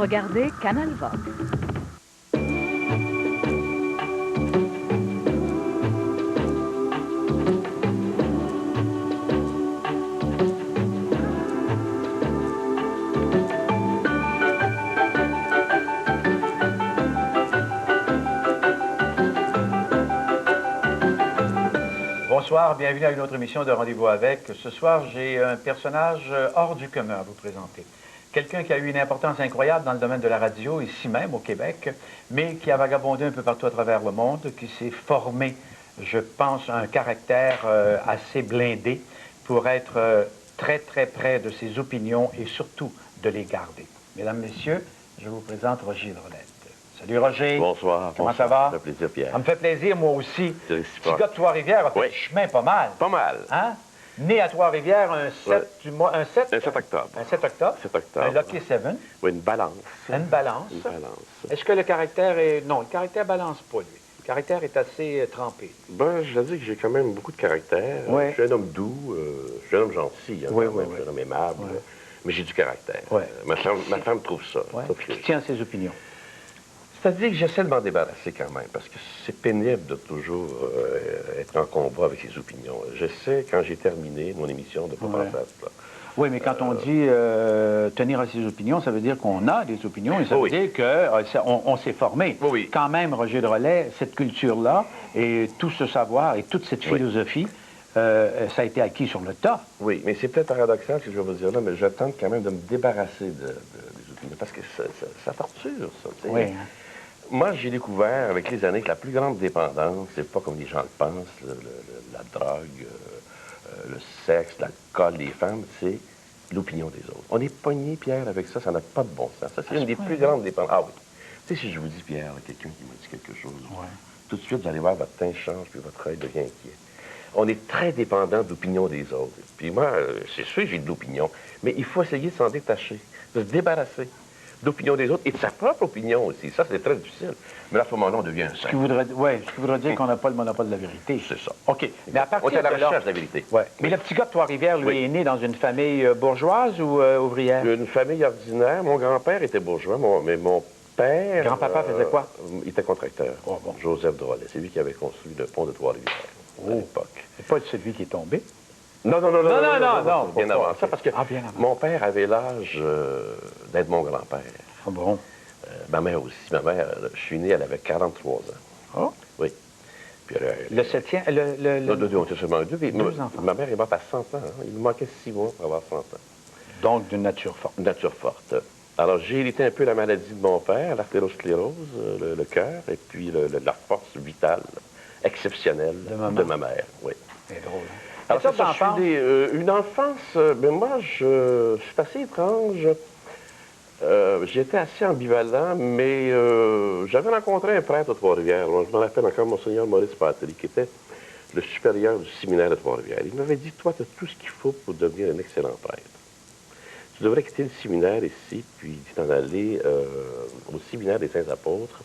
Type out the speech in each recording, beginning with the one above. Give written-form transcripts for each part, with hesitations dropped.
regardez Canal Vox. Bonsoir, bienvenue à une autre émission de Rendez-vous avec. Ce soir, j'ai un personnage hors du commun à vous présenter. Quelqu'un qui a eu une importance incroyable dans le domaine de la radio, ici même au Québec, mais qui a vagabondé un peu partout à travers le monde, qui s'est formé, je pense, un caractère assez blindé pour être très, très près de ses opinions et surtout de les garder. Mesdames, Messieurs, je vous présente Roger Drolette. Salut Roger. Bonsoir. Comment ça va? Ça fait plaisir, Pierre. Ça me fait plaisir, moi aussi. C'est réciproque. Petit gars de Trois-Rivières a fait le chemin pas mal. Pas mal. Hein? Né à Trois-Rivières un 7 du mois. Un 7? Un 7 octobre. Un 7 octobre. 7 octobre. Un Lucky 7. Oui, une balance. Une balance. Une balance. Est-ce que le caractère est... Non, le caractère balance pas, lui. Le caractère est assez trempé. Ben, je dois dire que j'ai quand même beaucoup de caractère. Ouais. Je suis un homme doux, je suis un homme gentil. Hein, Oui, je suis un homme aimable. Ouais. Mais j'ai du caractère. Ouais. Ma femme trouve ça. Ouais. Trouve que- Qui tient à ses opinions. C'est-à-dire que j'essaie de m'en débarrasser quand même, parce que c'est pénible de toujours être en combat avec ses opinions. J'essaie, quand j'ai terminé mon émission, de ne pas Ouais. penser à cela. Oui, mais quand on dit tenir à ses opinions, ça veut dire qu'on a des opinions et ça veut Oui. dire qu'on s'est formé. Oui, oui. Quand même, Roger Drolet, cette culture-là et tout ce savoir et toute cette Oui. philosophie, ça a été acquis sur le tas. Oui, mais c'est peut-être paradoxal ce que je vais vous dire là, mais j'attends quand même de me débarrasser des opinions, parce que ça torture, ça. Tu sais. Oui. Moi, j'ai découvert avec les années que la plus grande dépendance, c'est pas comme les gens le pensent, la drogue, le sexe, l'alcool, les femmes, c'est l'opinion des autres. On est pogné, Pierre, avec ça, ça n'a pas de bon sens. Ça, c'est une des plus grandes dépendances. Ah oui. Tu sais, si je vous dis, Pierre, quelqu'un qui m'a dit quelque chose, tout de suite, vous allez voir, votre teint change, puis votre œil devient inquiet. On est très dépendant de l'opinion des autres. Puis moi, c'est sûr que j'ai de l'opinion, mais il faut essayer de s'en détacher, de se débarrasser de l'opinion des autres et de sa propre opinion aussi. Ça, c'est très difficile. Mais là, à ce moment-là, on devient un Ce saint. qui voudrait dire qu'on n'a pas le monopole de la vérité. C'est ça. OK. Mais à On partir est à la de là... recherche de la vérité. Ouais. Mais le petit gars de Trois-Rivières, lui, Oui. est né dans une famille bourgeoise ou ouvrière? Une famille ordinaire. Mon grand-père était bourgeois, mais mon père... Grand-papa faisait quoi? Il était contracteur. Oh, bon. Joseph Drolet. C'est lui qui avait construit le pont de Trois-Rivières à l'époque. C'est pas celui qui est tombé. Non, non, bien pas- avant ça, parce que bien avant. mon père avait l'âge d'être mon grand-père. Ah bon? Ma mère aussi. Ma mère, je suis né, elle avait 43 ans. Oh. Oui. Puis Le septième... on était seulement deux. Deux enfants. Ma mère est morte à 100 ans. Hein. Il me manquait 6 mois pour avoir 100 ans. Donc, d'une nature forte. Une nature forte. Alors, j'ai hérité un peu la maladie de mon père, l'artérosclérose, le cœur, et puis la force vitale exceptionnelle de ma mère. Oui. C'est drôle. Hein? Alors, Et ça, toi, je suis d'enfance? une enfance, ben moi, c'est assez étrange. J'étais assez ambivalent, mais j'avais rencontré un prêtre à Trois-Rivières. Je me rappelle encore Monseigneur Maurice Patry, qui était le supérieur du séminaire de Trois-Rivières. Il m'avait dit, toi, tu as tout ce qu'il faut pour devenir un excellent prêtre. Tu devrais quitter le séminaire ici, puis t'en aller au séminaire des Saints-Apôtres,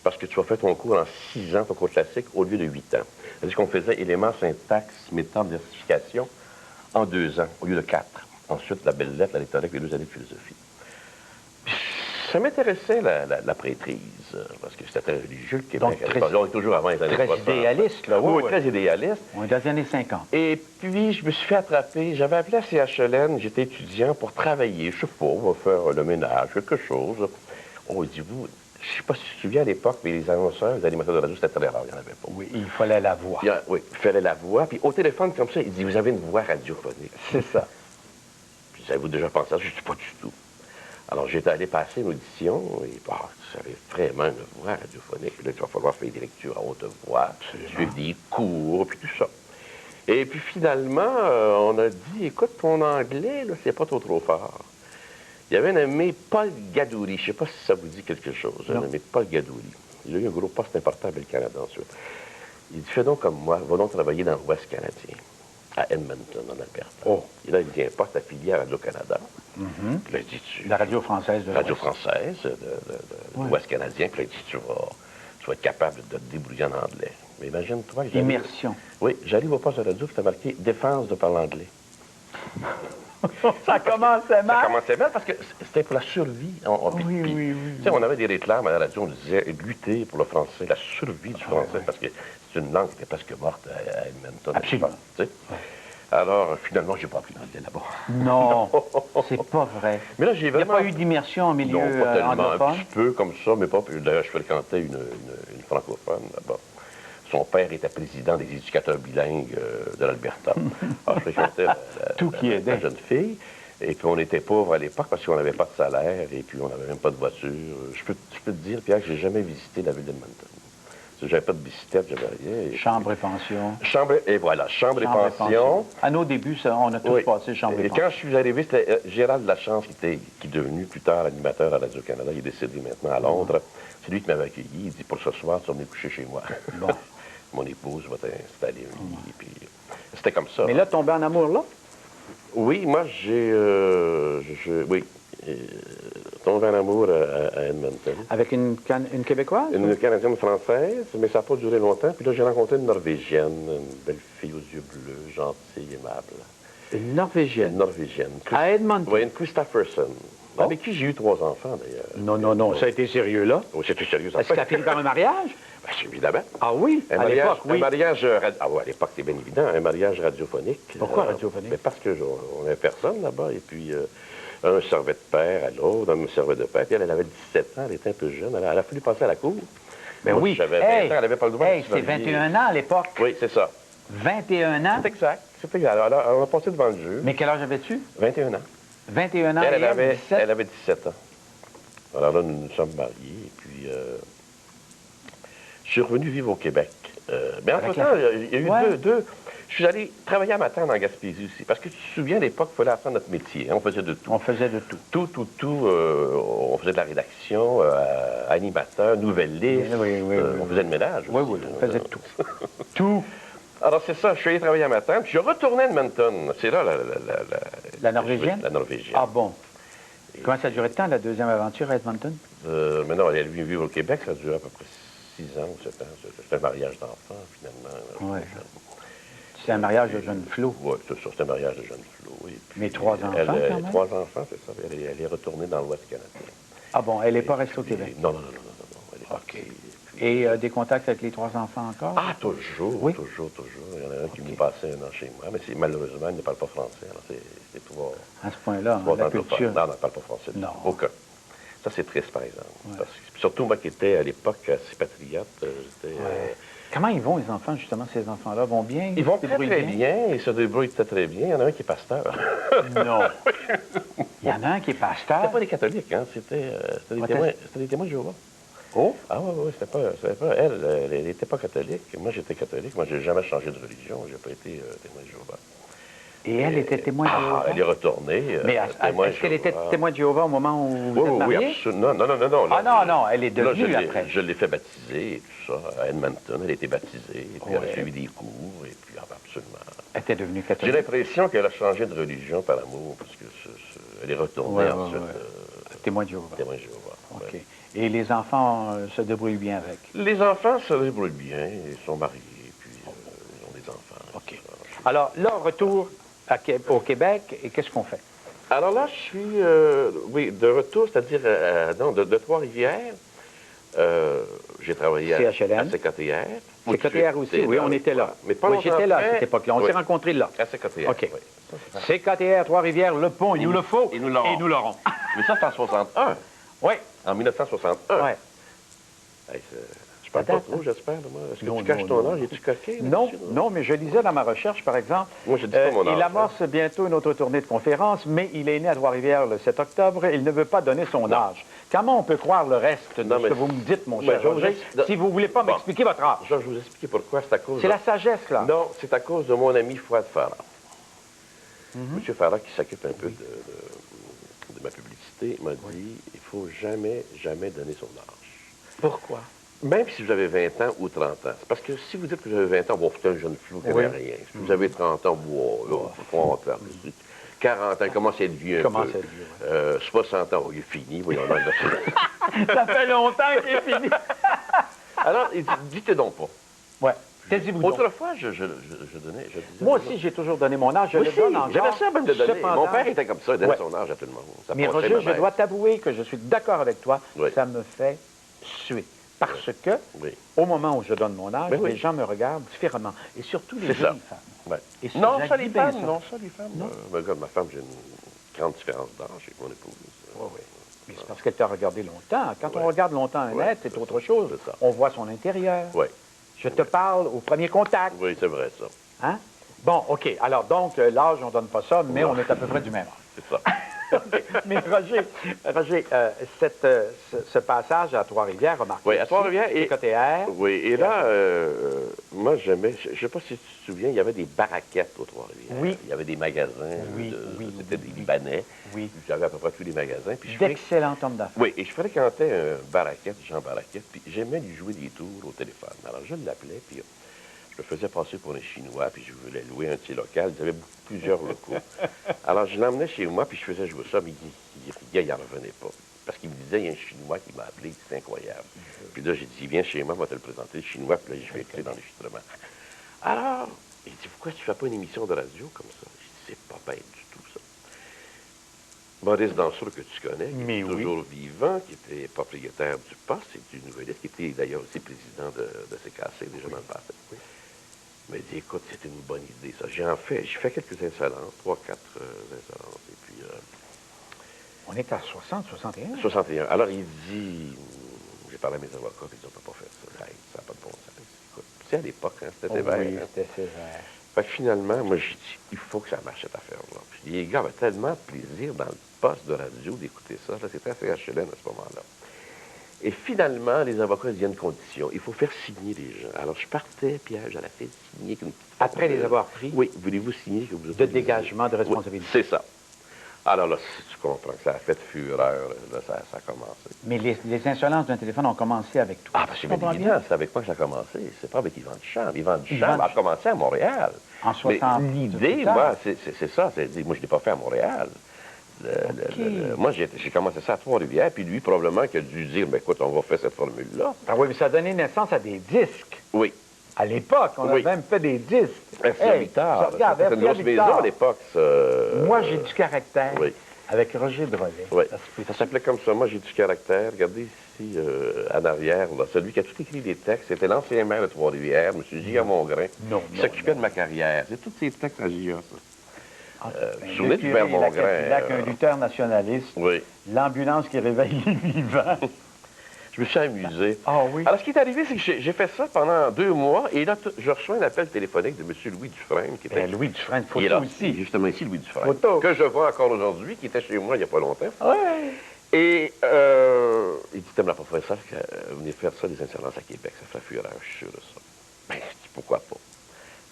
parce que tu vas faire ton cours en 6 ans, ton cours classique, au lieu de 8 ans. C'est-à-dire qu'on faisait éléments, syntaxe, méthode, versification en 2 ans, au lieu de 4. Ensuite, la belle lettre, la rhétorique, les 2 années de philosophie. Ça m'intéressait, la prêtrise, parce que c'était très religieux, le Québec. Donc, très- On est toujours avant les années Très 60. idéaliste, là. Oui, très idéaliste. On est dans les années 50. Et puis, je me suis fait attraper. J'avais appelé à CHLN, j'étais étudiant pour travailler. Je sais pas, on va faire le ménage, quelque chose. Oh, il dit, vous, je sais pas si tu te souviens à l'époque, mais les annonceurs, les animateurs de radio, c'était très rare, il n'y en avait pas. Oui, il fallait la voix. Oui, il fallait la voix. Puis au téléphone, comme ça, il dit, vous avez une voix radiophonique. C'est ça. Puis, avez-vous déjà pensé à ça? Je dis, pas du tout. Alors, j'étais allé passer une audition, et bah, j'avais vraiment une voix radiophonique. Puis là, il va falloir faire des lectures à haute voix, suivre des cours, puis tout ça. Et puis finalement, on a dit, écoute, ton anglais, là, c'est pas trop fort. Il y avait un nommé Paul Gadouri, je ne sais pas si ça vous dit quelque chose, un nommé Paul Gadouri. Il a eu un gros poste important avec le Canada ensuite. Il dit, fais donc comme moi, va donc travailler dans l'Ouest canadien, à Edmonton, en Alberta. Oh. Et là, il dit un poste affilié à Radio-Canada. Puis là, il dit, La radio française de Radio l'Ouest. française de l'Ouest canadien. Puis là, il dit, tu vas être capable de te débrouiller en anglais. Mais imagine-toi que j'arrive... Immersion. Oui, j'arrive au poste de radio, puis t'as marqué « Défense de parler anglais ». Ça commençait Ça mal. commençait mal parce que c'était pour la survie. Oui. Tu sais, on avait des réclames à la radio, on disait lutter pour le français, la survie du français, parce que c'est une langue qui était presque morte à Edmonton. Absolument. Tu sais. Alors, finalement, j'ai pas appris l'anglais là-bas. Non, c'est pas vrai. Mais là, j'ai Il n'y a vraiment... pas eu d'immersion en milieu Non, pas tellement, un anglophone? petit peu comme ça, mais pas plus. D'ailleurs, je fréquentais une francophone là-bas. Son père était président des éducateurs bilingues de l'Alberta. Alors, je fréquentais Tout qui aidait. la jeune fille. Et puis, on était pauvres à l'époque parce qu'on n'avait pas de salaire et puis on n'avait même pas de voiture. Je peux te dire, Pierre, que j'ai jamais visité la ville d'Edmonton. J'avais pas de bicyclette, j'avais rien. Chambre et pension. Chambre et pension. À nos débuts, ça, on a tous passé chambre et Et pension. quand je suis arrivé, c'était Gérald Lachance qui est devenu plus tard animateur à Radio-Canada. Il est décédé maintenant à Londres. C'est lui qui m'avait accueilli. Il dit, pour ce soir, tu vas venir coucher chez moi. Bon. Mon épouse va t'installer un lit. Puis c'était comme ça. Mais là, tombé en amour, là? Oui, moi, tombé en amour à Edmonton. Avec une Québécoise? Une Canadienne française, mais ça n'a pas duré longtemps. Puis là, j'ai rencontré une Norvégienne, une belle fille aux yeux bleus, gentille, aimable. Une Norvégienne? Une Norvégienne. À Edmonton? Oui, une Christopherson. Bon. Avec qui j'ai eu 3 enfants, d'ailleurs. Non, ça a été sérieux, là. Oui, c'était sérieux. Est-ce que ça a fini par un mariage? Ben, évidemment. Ah oui? À l'époque, oui. Un mariage ah oui, à l'époque, c'est bien évident, un mariage radiophonique. Pourquoi radiophonique? Mais parce que on n'avait personne là-bas, et puis un servait de père à l'autre, un me servait de père, puis elle avait 17 ans, elle était un peu jeune, elle a fallu passer à la cour. Ben Moi, oui. J'avais 20 ans, elle n'avait pas le droit de se c'est marier. 21 ans à l'époque. Oui, c'est ça. 21 ans? C'est exact. Alors, on a passé devant le jeu. Mais quel âge avais-tu? 21 ans. 21 ans Elle, et avait, 17? elle avait 17 ans. Alors là, nous nous sommes mariés, et puis je suis revenu vivre au Québec. Mais entre-temps, il y a eu deux... Je suis allé travailler à matin en Gaspésie aussi, parce que tu te souviens, à l'époque, il fallait apprendre notre métier. Hein, on faisait de tout. On faisait de tout. Tout. On faisait de la rédaction, animateur, nouvelliste. Oui. On faisait le ménage Oui, aussi, on faisait tout. Tout. Alors, c'est ça, je suis allé travailler à matin, puis je suis retourné à Edmonton. C'est là La Norvégienne? La Norvégienne. Ah bon. Comment ça a duré de temps, la deuxième aventure à Edmonton? Mais non, elle est venue vivre au Québec, ça a duré à peu près 6 ans ou 7 ans. C'était un mariage d'enfants, finalement. Oui. C'est un mariage de jeune Flo. Oui, c'est ça, c'est un mariage de jeune Flo. Mais 3 enfants, quand même? 3 enfants, c'est ça. Elle est retournée dans l'Ouest canadien. Ah bon, elle n'est pas restée au Québec? Non. Elle est OK. Et des contacts avec les 3 enfants encore? Ah, toujours, oui? toujours. Il y en a un qui est passé 1 an chez moi, mais malheureusement, il ne parle pas français. Alors, c'est trop... À ce point-là, la culture... Non, il ne parle pas français. Non. Aucun. Ça, c'est triste, par exemple. Ouais. Parce que, surtout moi qui étais à l'époque assez patriote, j'étais... Comment ils vont, les enfants, justement, ces enfants-là? Vont bien? Ils vont très bien, ils se débrouillent très bien. Il y en a un qui est pasteur. Non. Il y en a un qui est pasteur? C'était pas des catholiques, hein? C'était des témoins de Jéhovah. Oh? Ah oui, c'était pas... Elle n'était pas catholique. Moi, j'étais catholique. Moi, j'ai jamais changé de religion. J'ai pas été témoin de Jéhovah. Et elle était témoin de Jéhovah? Elle est retournée. Mais est-ce qu'elle était témoin de Jéhovah au moment où vous êtes mariés? Oui, absolument. Non. Non, elle est devenue après. Je l'ai fait baptiser et tout ça. À Edmonton, elle a été baptisée. Et puis elle a suivi des cours. Et puis, absolument. Elle était devenue J'ai catholique? l'impression qu'elle a changé de religion par amour. Parce que elle est retournée ensuite. Témoin de Jéhovah. Témoin de Jéhovah. OK. Et les enfants se débrouillent bien avec? Les enfants se débrouillent bien. Ils sont mariés. Et puis, ils ont des enfants. OK. Alors, là, retour au Québec, et qu'est-ce qu'on fait? Alors là, je suis, de retour, c'est-à-dire de Trois-Rivières. J'ai travaillé à CKTR. CKTR aussi, oui, on était là. Mais pas oui, j'étais là à après. cette époque-là. On s'est rencontrés là. À CKTR, OK. oui. CKTR, Trois-Rivières, Le Pont, il nous le faut. Et nous l'aurons. Mais ça, c'est en 61. Oui. En 1961. Oui. Hey, je parle pas trop, j'espère. Est-ce que tu caches ton âge? Es-tu coquet? Non, mais je lisais dans ma recherche, par exemple, moi, je dis pas mon âge. il amorce bientôt une autre tournée de conférences, mais il est né à Trois-Rivières le 7 octobre. Il ne veut pas donner son âge. Comment on peut croire le reste de ce que vous me dites, mon cher Roger, si vous ne voulez pas m'expliquer votre âge? Je vais vous expliquer pourquoi. C'est à cause... C'est la sagesse, là. Non, c'est à cause de mon ami Fouad Farah. Monsieur Farah, qui s'occupe un peu de ma publicité, m'a dit il ne faut jamais donner son âge. Pourquoi? Même si vous avez 20 ans ou 30 ans. C'est parce que si vous dites que vous avez 20 ans, bon, c'est un jeune flou qui n'a rien. Si vous avez 30 ans, wow, là, 30 ans. 40 ans, commence à être vieux un peu. 60 ans, il est fini. Voyons, ça fait longtemps qu'il est fini. Alors, il dit, dites donc pas. Ouais. Taisez-vous donc. Autrefois, je donnais, je disais... Moi aussi, j'ai toujours donné mon âge. Je Moi le aussi, donne encore. j'avais ça même de donner. Cependant, Mon père était comme ça, il donnait Ouais. son âge à tout le monde. Ça mais passait, Roger, ma je mère. dois t'avouer que je suis d'accord avec toi. Oui. Ça me fait suer. Parce que, Oui. au moment où je donne mon âge, Ben oui. les gens me regardent différemment. Et surtout les C'est ça. jolies femmes. Ouais. Et ça, Non, ça, j'haïs les bien femmes, ça. non, ça, les femmes. Non. Regarde, ma femme, j'ai une grande différence d'âge avec mon épouse. Oui, oui. Mais c'est parce qu'elle t'a regardé longtemps. Quand on Ouais. regarde longtemps un Ouais, être, c'est c'est autre ça, chose. c'est ça. On voit son intérieur. Oui. Je te parle au premier contact. Oui, c'est vrai, ça. Hein? Bon, OK. Alors, donc, l'âge, on ne donne pas ça, mais Non. on est à peu près du même âge. C'est ça. Mais Roger, ce passage à Trois-Rivières, remarquez. Oui, à Trois-Rivières, et côté air. Oui, et là, moi, j'aimais, je ne sais pas si tu te souviens, il y avait des baraquettes aux Trois-Rivières. Oui. Il y avait des magasins, Oui, c'était oui, des Libanais. Oui. J'avais à peu près tous les magasins. Puis D'excellents hommes d'affaires. Oui, et je fréquentais un baraquette, Jean Baraquette, puis j'aimais lui jouer des tours au téléphone. Alors, je l'appelais, puis je me faisais passer pour un Chinois, puis je voulais louer un de ses locales. Ils avaient plusieurs locaux. Alors, je l'emmenais chez moi, puis je faisais jouer ça, mais il n'en revenait pas. Parce qu'il me disait, il y a un Chinois qui m'a appelé, c'est incroyable. Puis là, j'ai dit, viens chez moi, on va te le présenter, le Chinois, puis là, je vais écouter dans l'enregistrement. Alors, il dit, pourquoi tu ne fais pas une émission de radio comme ça? Je dis, c'est pas bête du tout, ça. Maurice Dansereau, que tu connais, qui Mais est oui. toujours vivant, qui était propriétaire du poste, c'est une nouvelliste, qui était d'ailleurs aussi président de CKC déjà dans le passé. Oui. Il m'a dit, écoute, c'est une bonne idée, ça. J'ai fait quelques insolences, 3-4 insolences, et puis... On est à 60, 61. 61. Alors, il dit, j'ai parlé à mes avocats, puis ils disent, on ne peut pas faire ça. Hey, ça n'a pas de bon sens. Écoute, tu sais, à l'époque, hein, c'était sévère. Oui, hein. c'était sévère. Fait que finalement, moi, j'ai dit, il faut que ça marche, cette affaire-là. Puis les gars avaient tellement de plaisir dans le poste de radio d'écouter ça. Là, c'était assez HLN à ce moment-là. Et finalement, les avocats disaient une condition. Il faut faire signer les gens. Alors, je partais, Pierre, j'allais faire signer. Après les avoir pris? Oui. Voulez-vous signer que vous De dégagement de responsabilité. Oui, c'est ça. Alors là, si tu comprends que ça a fait fureur, là, ça a commencé. Mais les insolences d'un téléphone ont commencé avec toi. Ah, parce que c'est comprends évident, c'est avec moi que ça a commencé. C'est pas avec Yvan Duchamp. Yvan Duchamp a commencé à Montréal. En 60. Mais l'idée, moi, c'est ça. Moi, je ne l'ai pas fait à Montréal. Moi, j'ai commencé ça à Trois-Rivières, puis lui, probablement, qui a dû dire, ben, écoute, on va faire cette formule-là. Ah oui, mais ça a donné naissance à des disques. Oui. À l'époque, on Oui. a même fait des disques. RCA Victor. Regarde, C'était une RCA grosse Victor. maison à l'époque, ça. Moi, j'ai du caractère. Oui. Avec Roger Drolet. Oui, Ça se peut. ça s'appelait comme ça. Moi, j'ai du caractère. Regardez ici, en arrière, là, celui qui a tout écrit les textes, c'était l'ancien maire de Trois-Rivières, M. J.A. Mongrain, qui s'occupait de ma carrière. C'est tous ces textes à J.A., ça. Vous vous souvenez du père Mongrain? Un lutteur nationaliste. Oui. L'ambulance qui réveille les vivants. Je me suis amusé. Ah oui. Alors, ce qui est arrivé, c'est que j'ai fait ça pendant 2 mois, et là, je reçois un appel téléphonique de M. Louis Dufresne, qui était... Louis Dufresne, Il photo est là, aussi. justement ici, Louis Dufresne, Photo. que je vois encore aujourd'hui, qui était chez moi il n'y a pas longtemps. Ouais. Et il dit, t'aimes la professeure, venez faire ça, des insolences à Québec, ça fait fureur, je suis sûr de ça. Ben, je dis, pourquoi pas?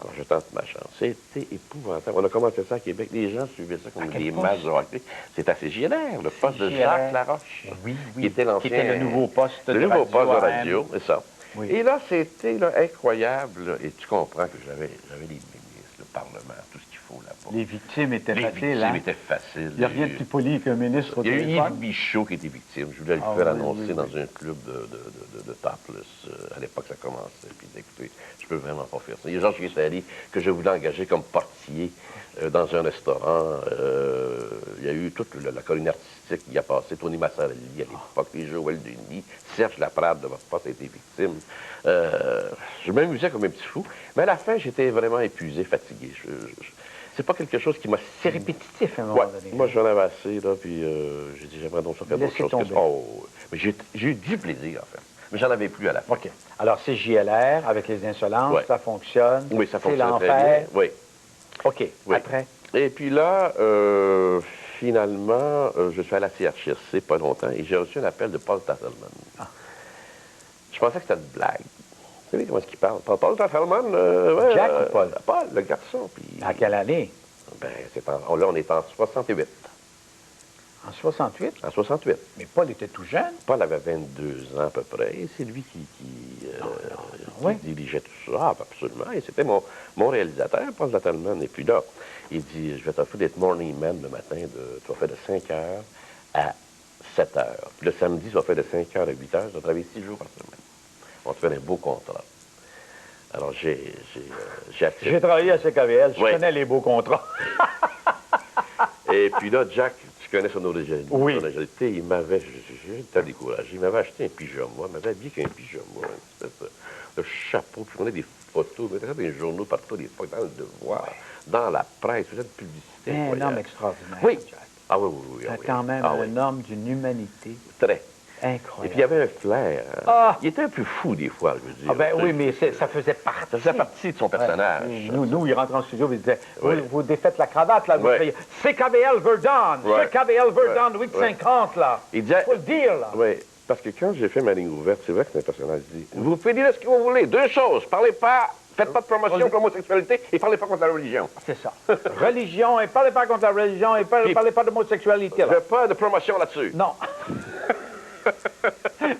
Alors, je tente ma chance. C'était épouvantable. On a commencé ça à Québec. Les gens suivaient ça comme des masses de hockey. C'est à CJLR, le poste de Jacques Laroche. Oui, Qui était l'ancien... Qui était le nouveau poste le de nouveau radio. poste de radio, c'est ça. Oui. Et là, c'était là, incroyable. Là, et tu comprends que j'avais les ministres, le Parlement, tout ce qu'il faut là-bas. Les victimes étaient Les faciles, victimes hein? étaient faciles. Il n'y a rien de plus poli qu'un ministre au Il y a eu téléphone. Yves Bichot qui était victime. Je voulais le Ah faire oui, annoncer oui, dans oui. un club de topless. À l'époque, ça commençait. Puis écoutez, je peux vraiment pas faire ça. Il y a Georges Guettari que je voulais engager comme portier dans un restaurant. Il y a eu toute la colline artistique qui a passé. Tony Massarelli à l'époque, les Joël Denis, Serge Laprade de votre poste a été victime. Je m'amusais comme un petit fou. Mais à la fin, j'étais vraiment épuisé, fatigué. C'est pas quelque chose qui m'a... C'est répétitif à un moment Ouais, donné. moi, j'en avais assez, là, puis j'ai dit, j'aimerais donc ça faire d'autres Laissez choses que tomber. ça. Oh, mais j'ai eu du plaisir, en fait. Mais j'en avais plus à la fin. OK. Alors, c'est JLR avec les insolences, Ouais. ça fonctionne. Oui, ça C'est fonctionne très l'enfer. bien. Oui. OK. Oui. Après? Et puis là, finalement, je suis à la CHSC pas longtemps et j'ai reçu un appel de Paul Tasselman. Ah. Je pensais que c'était une blague. Vous savez comment est-ce qu'il parle? Paul Tasselman, ouais, Jack ou Paul? Paul, le garçon. Puis, À quelle année? ben, là, on est en 68. En 68? En 68. Mais Paul était tout jeune. Paul avait 22 ans à peu près, et c'est lui qui oui. dirigeait tout ça. Ah, absolument. Et c'était mon réalisateur, Paul Zattelman. Et puis là, il dit, je vais t'offrir d'être morning man le matin, tu vas faire de 5 heures à 7 heures. Puis le samedi, tu vas faire de 5 heures à 8 heures, tu vas travailler 6 jours par semaine. On te fait un beau contrat. Alors, j'ai accepté. J'ai travaillé à CKVL, je Oui. connais les beaux contrats. Et puis là, Jack, tu connais son originalité. Oui. Son originalité, il m'avait, j'ai été découragé, il m'avait acheté un pyjama, il m'avait habillé qu'un pyjama, une espèce de chapeau, puis on a des photos, il mettait des journaux partout, des fois, dans le Devoir, dans la presse, faisait une publicité. Un incroyable. homme extraordinaire, Oui. Jack. Ah oui, oui, oui. Ah, C'est oui. quand même Ah, oui. un homme d'une humanité Très. Et incroyable. puis il y avait un flair. Ah! Il était un peu fou des fois, je veux dire. Ah ben oui, mais ça faisait partie. Ça faisait partie de son personnage. Ouais. Nous, il rentrait en studio et il disait, Ouais. vous défaites la cravate, là, vous Ouais. criez, CKVL Verdun, Ouais. CKVL Verdun, Ouais. 850, là. Il disait, Faut le dire, là. oui, parce que quand j'ai fait ma ligne ouverte, c'est vrai que c'est un personnage qui dit, vous pouvez dire ce que vous voulez, deux choses, parlez pas, faites pas de promotion pour l'homosexualité et parlez pas contre la religion. C'est ça. Religion, et parlez pas contre la religion, et parlez pas d'homosexualité, Je là. veux pas de promotion là-dessus. Non.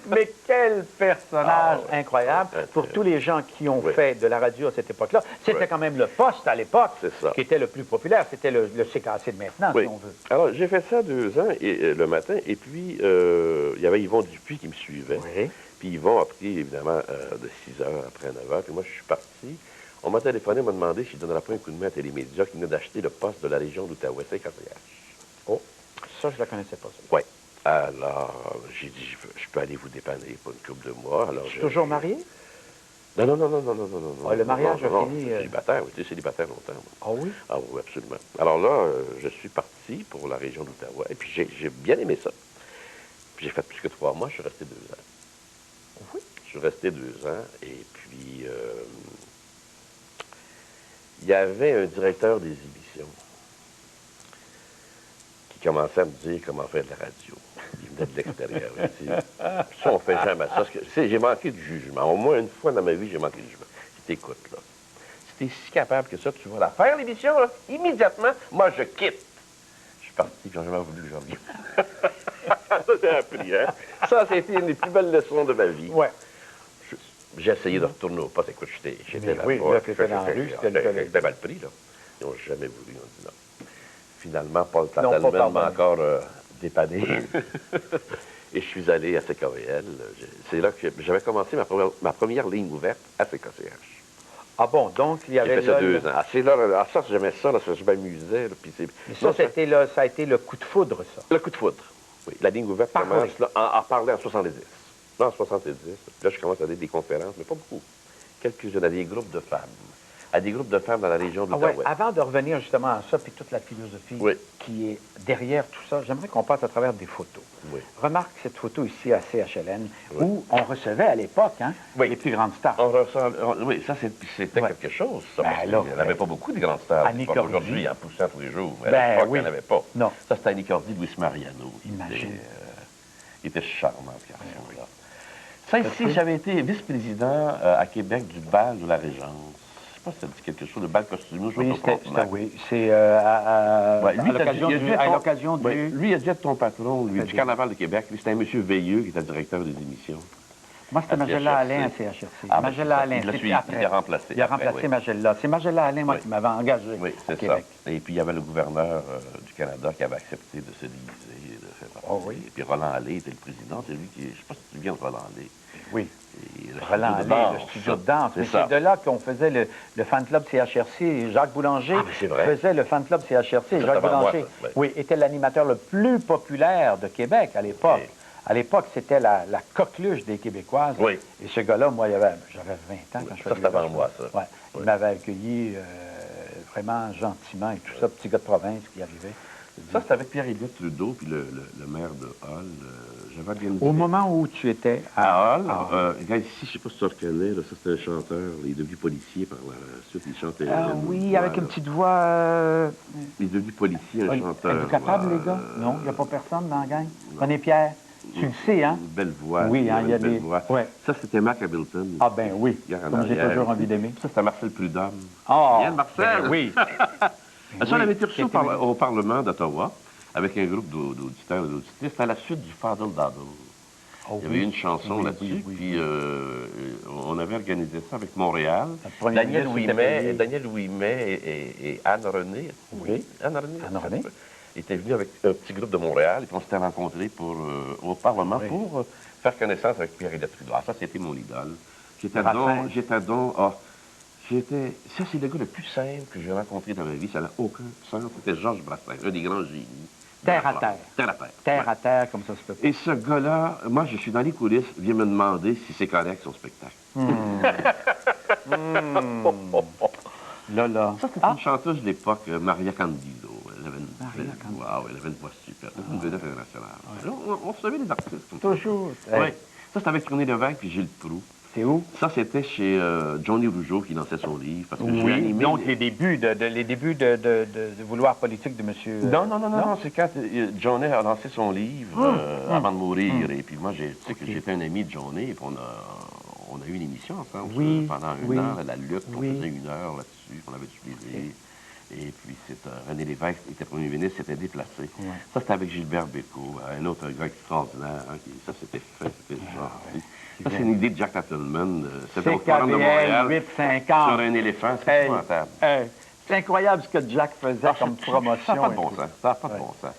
Mais quel personnage incroyable pour tous les gens qui ont fait de la radio à cette époque-là. C'était quand même le poste à l'époque C'est ça. qui était le plus populaire. C'était le CKC de maintenant, Oui. si on veut. Alors, j'ai fait ça 2 ans le matin, et puis il y avait Yvon Dupuis qui me suivait. Oui. Puis Yvon a pris, évidemment, de 6 heures après 9 heures, puis moi, je suis parti. On m'a téléphoné, on m'a demandé si je ne donnerais pas un coup de main à Télémédia qui venait d'acheter le poste de la région d'Outaouais, CKCH. Oh, ça, je ne la connaissais pas, ça. Oui. Alors, j'ai dit, je peux aller vous dépanner pour une couple de mois. Alors, Toujours marié? Non, non, non, non, non, non, non. Ah, le mariage non, a non, fini, Célibataire, oui, j'étais célibataire longtemps. Moi. Ah oui? Ah oui, absolument. Alors là, je suis parti pour la région d'Outaouais, et puis j'ai bien aimé ça. Puis j'ai fait plus que 3 mois, je suis resté 2 ans. Oui. Je suis resté 2 ans, et puis il y avait un directeur des émissions qui commençait à me dire comment faire de la radio. Il venait de l'extérieur. Il dit, ça, on fait jamais ça. J'ai manqué de jugement. Au moins une fois dans ma vie, j'ai manqué de jugement. Si t'écoutes, là, si t'es si capable que ça, tu vas la faire, l'émission, là, immédiatement, moi, je quitte. Je suis parti, puis j'ai jamais voulu que je revienne. Ça, j'ai appris, hein? Ça, c'était une des plus belles leçons de ma vie. Ouais. J'ai essayé de retourner au poste. Écoute, j'étais Mais là-bas. oui, là, t'étais dans la rue, C'était mal pris, là. Ils n'ont jamais voulu. Ils ont dit non. Finalement, Paul Non, pas Tattelman m'a pardonné. encore dépanné. Et je suis allé à CKVL. C'est là que j'avais commencé ma première ligne ouverte à CKCH. Ah bon, donc il y J'ai avait fait ça là, 2 ans. Ça, j'aimais ça, là, je m'amusais. Là, puis Mais ça, ça a été le coup de foudre, ça. le coup de foudre. Oui, la ligne ouverte Parler. commence là, à parler en 70. Là, en 70. Là, je commence à donner des conférences, mais pas beaucoup. Quelques-unes à des groupes de femmes. À des groupes de femmes dans la région Ah ouais, d'Outaouais. avant de revenir justement à ça, puis toute la philosophie Oui. qui est derrière tout ça, j'aimerais qu'on passe à travers des photos. Oui. Remarque cette photo ici à CHLN, Oui. où on recevait à l'époque Oui. les plus grandes stars. Oui, ça, c'était Ouais. quelque chose. Ça, Ben parce là, qu'il n'y en avait pas beaucoup de grandes stars. Annie Pas Cordy. aujourd'hui, en poussant tous les jours. Mais à Ben l'époque, oui. il n'y en avait pas. Non. Ça, c'était Annie Cordy, Luis Mariano. Imagine. Il était charmant, ce garçon-là. Ça, ici, j'avais été vice-président à Québec du bal de la Régence. Je ne sais pas si ça dit quelque chose, le bal costumé. Oui, c'est Ouais, lui, à l'occasion du... ouais, lui, il a dû être ton patron, lui, du Fait Carnaval de Québec. Lui, c'était un monsieur Veilleux qui était directeur des émissions. Moi, c'était à Magella CHRC. Alain à CHRC. Ah, ben, Magella Alain, il l'a c'était suivi, après. il a remplacé. Il a après, remplacé oui. Magella. C'est Magella Alain, moi, Oui. qui m'avait engagé Oui, au c'est ça. Québec. Et puis, il y avait le gouverneur du Canada qui avait accepté de se déguiser, de faire partie. Oh oui. Et puis, Roland Allais était le président. C'est lui qui... Je ne sais pas si tu te souviens de Roland Allais. Oui. Et le Roland studio de Allais, le danse, studio de ça. danse. Mais C'est ça. c'est de là qu'on faisait le fan club CHRC. Jacques Boulanger Ah, mais c'est vrai. faisait le fan club CHRC. c'est Jacques avant moi, Boulanger, ça, oui. oui, était l'animateur le plus populaire de Québec à l'époque. Oui. À l'époque, c'était la coqueluche des Québécoises. Oui. Et ce gars-là, moi, j'avais 20 ans quand je Ça, faisais c'est avant moi, ça. Ouais. Il Oui. m'avait accueilli vraiment gentiment et tout ça, petit gars de province qui arrivait. Ça, c'était avec Pierre-Éliott Trudeau, puis le maire de Hall. J'avais organisé... Au moment où tu étais À Hall, à- regarde ici, je ne sais pas si tu reconnais, là, ça, c'était un chanteur. Il est devenu policier par la suite. Il chantait... Ah oui, avec une petite voix... Il est devenu policier, un chanteur. Êtes-vous capable, les gars? Non, il n'y a pas personne dans la gang. René Pierre, tu le sais, hein? Une belle voix. Oui, hein, il y a une belle des... voix. Ouais. Ça, c'était Marc Hamilton. Ah ben oui, Regarde en comme j'ai arrière. toujours envie d'aimer. Ça, c'était Marcel Prudhomme. Ah, Bien, Marcel. ben oui. Ça, on avait été reçu c'était- au Parlement d'Ottawa avec un groupe d'auditeurs et d'auditrices. C'était à la suite du Fadel Daddle. Oh, Il y avait eu une chanson oui, là-dessus, oui, oui, puis on avait organisé ça avec Montréal. Le premier Daniel ministre était payé. Ouimet et Anne René. Oui. Anne René. Anne René. Étaient venus avec un petit groupe de Montréal et puis on s'était rencontrés au Parlement Oui. pour faire connaissance avec Pierre-Éliott Trudeau. Ah, ça, c'était mon idole. Raphaël. Ça, c'est le gars le plus simple que j'ai rencontré dans ma vie. Ça n'a aucun sens. C'était Georges Brassens, un des grands génies. Terre à terre. Terre à terre. Terre Ouais. à terre, comme ça se peut pas. Et ce gars-là, moi, je suis dans les coulisses, vient me demander si c'est correct son spectacle. Là, là. Ça, c'était une chanteuse de l'époque, Maria Candido. Elle avait une, Maria Candido. Wow, elle avait une voix super. C'était une vedette internationale. On recevait des artistes comme ça. Toujours. Oui. Ça, c'était avec René Lévesque et Gilles Proulx. C'est où? Ça, c'était chez Johnny Rougeau qui lançait son livre. Parce que j'ai Oui, animé donc les débuts de vouloir politique de monsieur... Non, c'est quand Johnny a lancé son livre avant de mourir. Et puis moi, tu sais que j'étais un ami de Johnny, et puis on a eu une émission ensemble Oui, pendant un oui. an, la lutte, on Oui. faisait 1 heure là-dessus, on avait du plaisir. Et puis René Lévesque était premier ministre, s'était déplacé. Ouais. Ça, c'était avec Gilbert Bécaud, un autre gars extraordinaire. Hein, ça, c'était fait, c'était gentil. Ça, c'est une idée de Jack Attleman. C'était au Forum de Montréal. CKVL 850. Sur un éléphant, c'est épouvantable. C'est incroyable ce que Jack faisait comme promotion. Ça n'a pas de et bon tout. sens. Ça n'a pas de bon sens.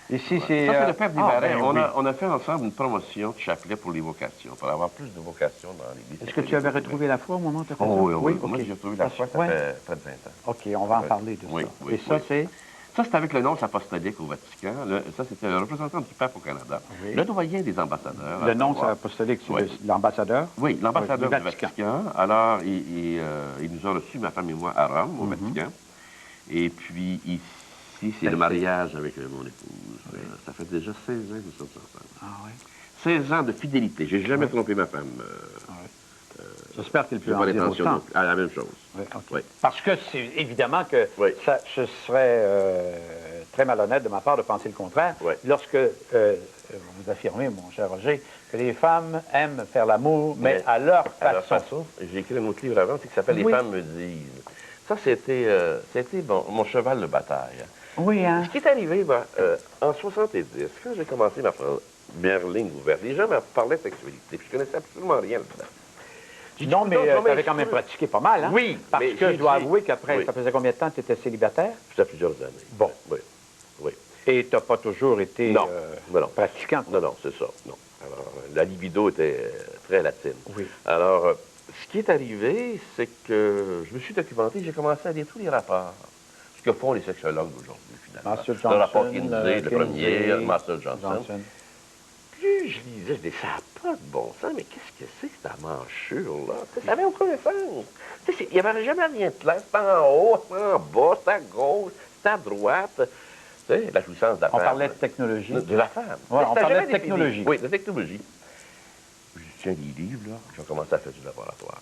Ici, Ouais. c'est... Ça, c'est le père Desmarais. ben on, oui. on a fait ensemble une promotion de chapelet pour les vocations, pour avoir plus de vocations dans l'église. Est-ce que tu avais retrouvé la foi au moment où tu as fait Oh, ça? oui. Moi, ok. j'ai retrouvé la foi, ça Ouais. fait près de 20 ans. OK, on va en parler de Oui, ça. oui, Et ça, oui. c'est... Ça, c'était avec le nonce apostolique au Vatican. Ça, c'était le représentant du pape au Canada. Oui. Le doyen des ambassadeurs. Le nom, c'est apostolique, c'est Oui. l'ambassadeur? Oui, l'ambassadeur Oui, du Vatican. Alors, il nous a reçus, ma femme et moi, à Rome, au Vatican. Et puis, ici, c'est le mariage avec mon épouse. Ça fait déjà 16 ans que nous sommes ensemble. Ah oui. 16 ans de fidélité. J'ai jamais trompé ma femme. J'espère qu'il peut J'ai en pas dire l'intention autant. non plus. Ah, la même chose. Oui, OK. Oui. Parce que c'est évidemment que Oui. ce serait très malhonnête de ma part de penser le contraire. Oui. Lorsque vous affirmez, mon cher Roger, que les femmes aiment faire l'amour, mais à leur À leur façon. façon. J'ai écrit un autre livre avant qui s'appelle Oui. Les femmes me disent. Ça, c'était mon cheval de bataille. Oui, hein? Ce qui est arrivé, en 70, quand j'ai commencé ma première ligne ouverte, les gens me parlaient de sexualité, puis je connaissais absolument rien là-dedans. J'ai dit, Non, mais coudonc, tu avais quand même pratiqué pas mal, hein? Oui, Parce mais que j'ai je dois dit- avouer qu'après, Oui. ça faisait combien de temps que tu étais célibataire? Ça fait plusieurs années. Bon. Oui. Oui. Et tu n'as pas toujours été Non. Non. pratiquant. Non, c'est ça. Non. Alors, la libido était très latine. Oui. Alors, ce qui est arrivé, c'est que je me suis documenté, j'ai commencé à lire tous les rapports. Ce que font les sexologues d'aujourd'hui, finalement. Master Le rapport Johnson, Kinsey, le premier, Kinsey, Master Johnson. Puis je lisais, je disais, ça n'a pas de bon sens, mais qu'est-ce que c'est que cette manchure-là? Tu sais, ça n'avait aucun sens. Tu sais, il n'y avait jamais rien de clair. C'était en haut, c'était en bas, c'était à gauche, c'était à droite. Tu sais, la jouissance de la On femme. parlait de technologie. De la femme. Ouais, on C'était parlait jamais de défini. technologie. Oui, de technologie. Je tiens des livres, là. J'ai commencé à faire du laboratoire.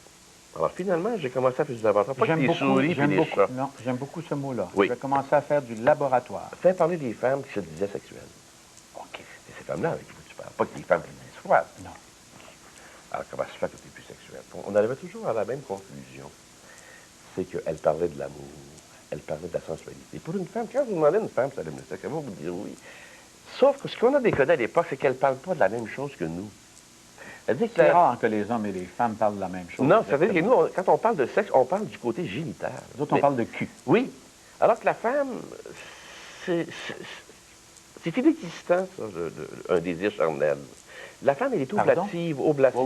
Alors, finalement, j'ai commencé à faire du laboratoire. Pas que des souris et des chats. Non, j'aime beaucoup ce mot-là. Oui. Je vais commencer à faire du laboratoire. Faire parler des femmes qui se disaient sexuelles. OK, c'est ces femmes-là avec qui tu parles. Pas que des femmes qui disent froides. Non. Alors, comment se fait que tu es plus sexuel? On arrivait toujours à la même conclusion. C'est qu'elle parlait de l'amour. Elle parlait de la sensualité. Pour une femme, quand vous demandez à une femme si elle aime le sexe, elle va vous dire oui. Sauf que ce qu'on a décodé à l'époque, c'est qu'elle ne parle pas de la même chose que nous. Elle dit que C'est rare que les hommes et les femmes parlent de la même chose. Non, ça veut dire que nous, quand on parle de sexe, on parle du côté génital. Nous autres, on Mais- parle de cul. Oui. Alors que la femme, c'est inexistant, ça, un désir charnel. La femme, elle est Pardon? oblative, oblative.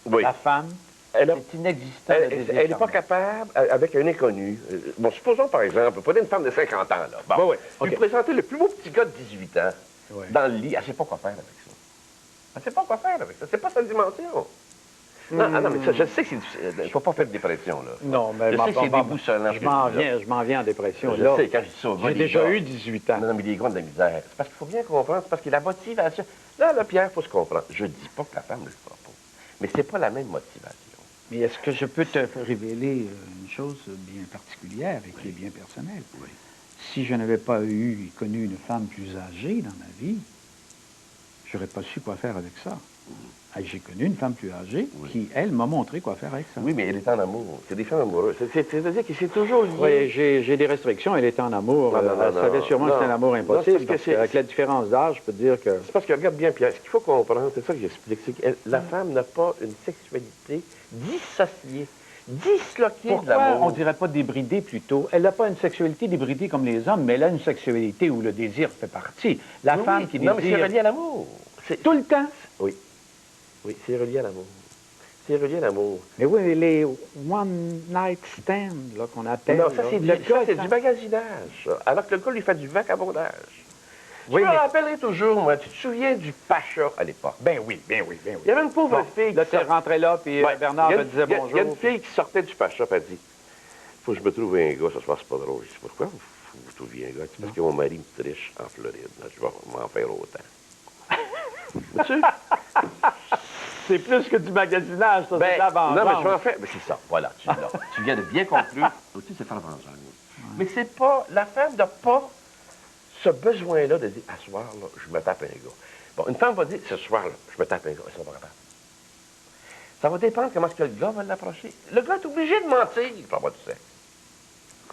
Oui. La femme, Elle a- c'est inexistant. le désir elle n'est pas charnel. capable, avec un inconnu. Bon, supposons par exemple, prenez une femme de 50 ans, là. Bon, Oui, oui, lui OK. présenter le plus beau petit gars de 18 ans Oui. dans le lit. Elle ne sait pas quoi faire avec ça. Elle ne sait pas quoi faire avec ça. C'est pas sa dimension. Non, ah non, mais ça, je sais que c'est difficile. Il ne faut pas faire de dépression, là. Non, mais Je sais que c'est déboussolant. je m'en viens en dépression. Je Là, sais, quand je dis ça, j'ai les déjà gars. eu 18 ans. Non, non, mais les gars ont de la misère. C'est parce qu'il faut bien comprendre, c'est parce que la motivation... Là, Pierre, il faut se comprendre. Je ne dis pas que la femme ne le fera pas. Mais c'est pas la même motivation. Mais est-ce que je peux te révéler une chose bien particulière et qui est bien personnelle? Oui. Si je n'avais pas connu une femme plus âgée dans ma vie, je n'aurais pas su quoi faire avec ça. Et j'ai connu une femme plus âgée Oui. qui, elle, m'a montré quoi faire avec ça. Oui, mais elle est en amour. C'est des femmes amoureuses. C'est-à-dire que c'est toujours lié. Oui, j'ai des restrictions. Elle était en amour. Non, non, non, Elle savait non. sûrement que c'était un Non. amour Non, impossible. c'est parce que parce qu'avec la différence d'âge, je peux te dire que... C'est parce que, regarde bien, Pierre, ce qu'il faut comprendre, c'est ça que j'explique, c'est que la femme n'a pas une sexualité dissociée, disloquée de Pourquoi l'amour. on ne dirait pas débridée plutôt? Elle n'a pas une sexualité débridée comme les hommes, mais elle a une sexualité où le désir fait partie. La Oui, femme qui non, mais c'est désire relié à l'amour. tout le temps. Oui. Oui, c'est relié à l'amour. C'est relié à l'amour. Mais oui, mais les one night stand là, qu'on appelle. Non, ça, là, c'est le gars du magasinage, ça. Alors que le gars lui fait du vagabondage. Oui, Je me mais... rappellerai toujours, moi, tu te souviens du Pacha à l'époque? Ben oui, ben oui, ben oui. Il y avait une pauvre Bon, fille là, qui tu rentrais là, puis Ouais, Bernard il y te a- disait bonjour. Il y a une fille qui sortait du Pacha, puis elle dit, faut que je me trouve un gars, ce soir, c'est pas drôle. Je dis, pourquoi vous trouviez un gars? C'est parce que mon mari me triche en Floride. Là, je vais m'en faire autant. Vois-tu? C'est plus que du magasinage, ça, c'est de la vengeance. non, mais je vais en faire. Mais c'est ça, voilà, tu l'as. Tu viens de bien conclure. Aussi, c'est faire la vengeance. Mais c'est pas. La femme n'a pas ce besoin-là de dire, à ce soir, là, je me tape un gars. Bon, une femme va dire, ce soir, là, je me tape un gars. Elle sera pas capable. Ça va dépendre comment est-ce que le gars va l'approcher. Le gars est obligé de mentir pour avoir du sexe.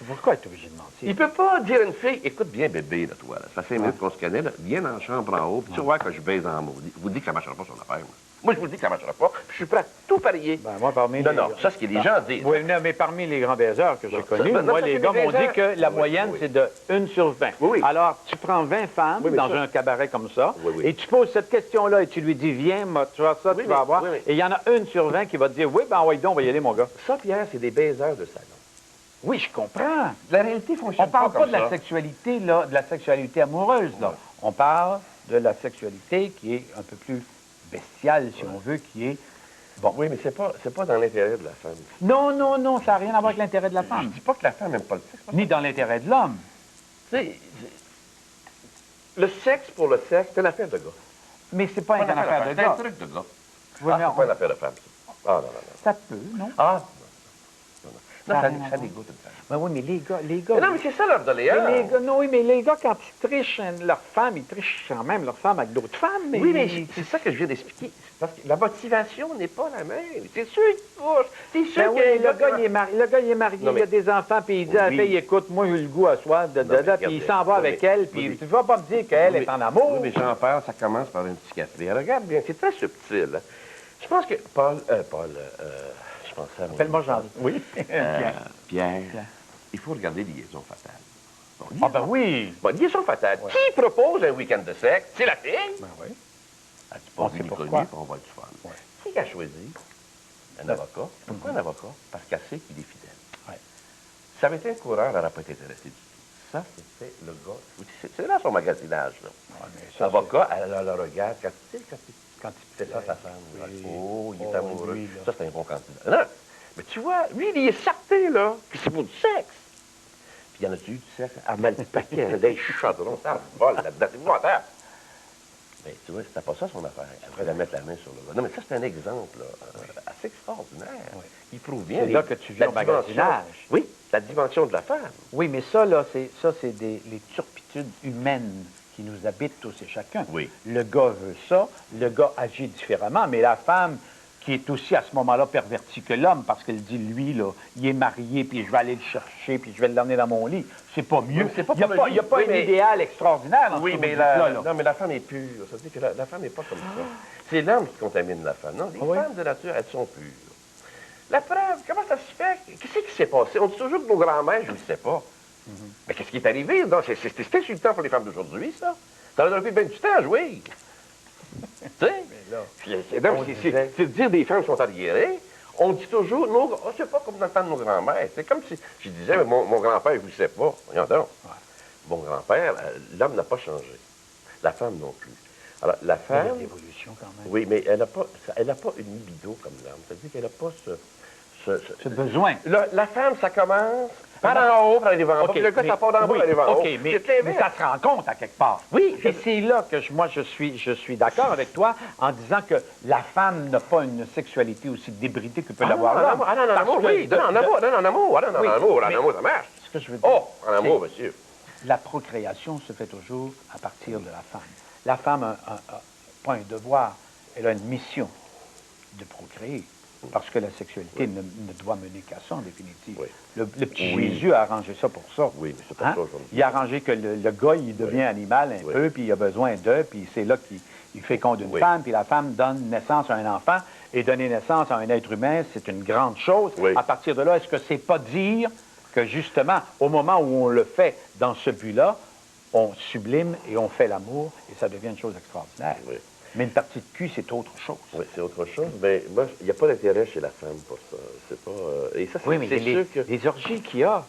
Pourquoi être obligé de mentir? Il peut pas dire à une fille, écoute bien, bébé, là, toi, là, ça fait 5 minutes qu'on se connaît, là, viens dans la chambre en haut, puis tu vois que je baise en maudit. Vous dites que ça ne marchera pas son affaire, moi. Moi, je vous dis que ça ne marchera pas, puis je suis prêt à tout parier. Ben, moi, parmi Non, les... non, ça, ce que les gens disent. Oui, non, mais parmi les grands baiseurs que j'ai Non, connus, ça- non, moi, ça, les c'est gars des m'ont dit baiseurs. que la Oui, moyenne, oui. c'est de 1 sur 20. Oui, oui. Alors, tu prends 20 femmes Oui, mais dans ça- un cabaret comme ça, Oui, oui. et tu poses cette question-là, et tu lui dis, viens, tu vois ça, Oui, tu vas mais- avoir. oui, oui. Et il y en a 1 sur 20 qui va te dire, oui, ben, oui, donc, on va y aller, mon gars. Ça, Pierre, c'est des baiseurs de salon. Oui, je comprends. La réalité fonctionne On parle pas de comme la ça. sexualité, là, de la sexualité amoureuse, là. On parle de la sexualité qui est un peu plus bestiale, si on veut, qui est... Bon. Oui, mais c'est pas dans l'intérêt de la femme. Non, non, non, ça n'a rien à voir avec l'intérêt de la Je femme, dis pas que la femme n'aime pas le sexe. ni dans l'intérêt de l'homme. Tu sais, le sexe pour le sexe, c'est une affaire de gars. Mais c'est pas une affaire de C'est un gars. truc de gars. Oui, Ah, mais c'est pas une affaire de femme, ça. Ah, non, non, non. ça peut, non? Ah, non, non. Ça Non, a ça, rien à ça voir. dégoûte une femme. Ben oui, mais les gars... Mais non, mais c'est ça leur doléance. mais les gars, non, oui, mais les gars, quand ils trichent leur femme, ils trichent quand même leur femme avec d'autres femmes. Oui, mais c'est ça que je viens d'expliquer. C'est parce que la motivation n'est pas la même. C'est sûr qu'il touche. C'est sûr Ben oui, que le gars, il est marié, Non, mais- il a des enfants, puis il dit à la Oui. fille, écoute, moi, j'ai le goût à soir, mais puis il regardez. s'en va Oui, avec mais- elle, oui, puis mais- tu vas pas me dire qu'elle Oui, est en mais- amour. Oui, mais Jean-Pierre, ça commence par une psychiatrie. Regarde bien, c'est très subtil. Hein. Je pense que je pensais à mon... Appelle-moi Jean. Oui. Pierre, il faut regarder Liaison fatale. Bon, Ah ben oui. Bon, Liaison fatale. Ouais. Qui propose un week-end de sexe? C'est la fille. Ben oui. Elle dit On pas sait ni pourquoi. connu, puis on va être fun. Ouais. Qui a choisi un avocat? Pourquoi un avocat? Parce qu'elle sait qu'il est fidèle. Ouais. Si ça avait été un coureur, elle n'aurait pas été intéressée du tout. Ça, c'était le gars. C'est là son magasinage, là. Ouais, mais ça, Avocat, elle le regarde quand il quand il fait ça à sa femme. Oui. Oh, il est Oh, amoureux. lui, là. Ça, c'est un bon candidat. Non, mais tu vois, lui, il est certain, là, que c'est pour du sexe. Puis il y en a-tu eu du sexe? À mal paquet, un lait chaudron, ça vole là-dedans. C'est épouvantable. Mais tu vois, c'était pas ça son affaire. Elle devrait la mettre la main sur le gars. Non, mais ça, c'est un exemple là, assez extraordinaire. Oui. Il prouve bien. C'est là que tu viens au magasinage. Oui, la dimension de la femme. Oui, mais ça, là, c'est les turpitudes humaines qui nous habitent tous et chacun. Oui. Le gars veut ça, le gars agit différemment, mais la femme, qui est aussi à ce moment-là pervertie que l'homme, parce qu'elle dit, lui, là, il est marié, puis je vais aller le chercher, puis je vais l'emmener dans mon lit. C'est pas mieux. Oui, c'est pas il n'y a pour pas, le il y a lit. pas Oui, un mais- idéal extraordinaire dans Oui, ce que mais vous dites-là, là. non, mais la femme est pure. Ça veut dire que la femme n'est pas comme ça. C'est l'homme qui contamine la femme. Non, les oui? femmes de nature, elles sont pures. La preuve, comment ça se fait? Qu'est-ce qui s'est passé? On dit toujours que nos grands-mères, je ne sais pas. Mais qu'est-ce qui est arrivé? Non, c'est insultant pour les femmes d'aujourd'hui, ça. Ça leur a pris bien du temps à jouer. Tu sais? Non, c'est dire des femmes qui sont arriérées. On dit toujours, c'est pas comme dans le temps de nos grands-mères. C'est comme si je disais, mais mon grand-père, je ne sais pas. Voyons donc. Mon grand-père, l'homme n'a pas changé. La femme non plus. Alors, la Il y a femme... une évolution quand même. Oui, mais elle n'a pas une libido comme l'homme. C'est-à-dire qu'elle n'a pas Ce besoin. La femme, ça commence par en haut, par aller vers en bas. Puis le gars, ça part d'en bas, oui, par aller vers en haut. OK, mais C'est ça l'inverse. se rend compte à quelque part. Oui, Et c'est là que moi, je suis d'accord avec toi en disant que la femme n'a pas une sexualité aussi débridée que peut l'avoir l'homme. Ah non, en Parce amour, que oui. Non, en amour, non, en amour. Ah non, Oui, en amour, mais- en amour, ça marche. Ce que je veux dire, Oh, en amour, c'est- monsieur. la procréation se fait toujours à partir de la femme. La femme n'a pas un devoir, elle a une mission de procréer. Parce que la sexualité ne doit mener qu'à ça, en définitive. Oui. Le petit Oui. Jésus a arrangé ça pour ça. Oui, mais c'est pas Hein? ça aujourd'hui. Il a arrangé que le gars, il devient animal un Oui. peu, puis il a besoin d'eux, puis c'est là qu'il féconde une Oui. femme, puis la femme donne naissance à un enfant. Et donner naissance à un être humain, c'est une grande chose. Oui. À partir de là, est-ce que c'est pas dire que justement, au moment où on le fait dans ce but-là, on sublime et on fait l'amour, et ça devient une chose extraordinaire. Oui. Mais une partie de cul, c'est autre chose. Oui, c'est autre chose. Mais moi, il n'y a pas d'intérêt chez la femme pour ça. C'est pas... et ça, Oui, mais c'est sûr que... les orgies qu'il y a.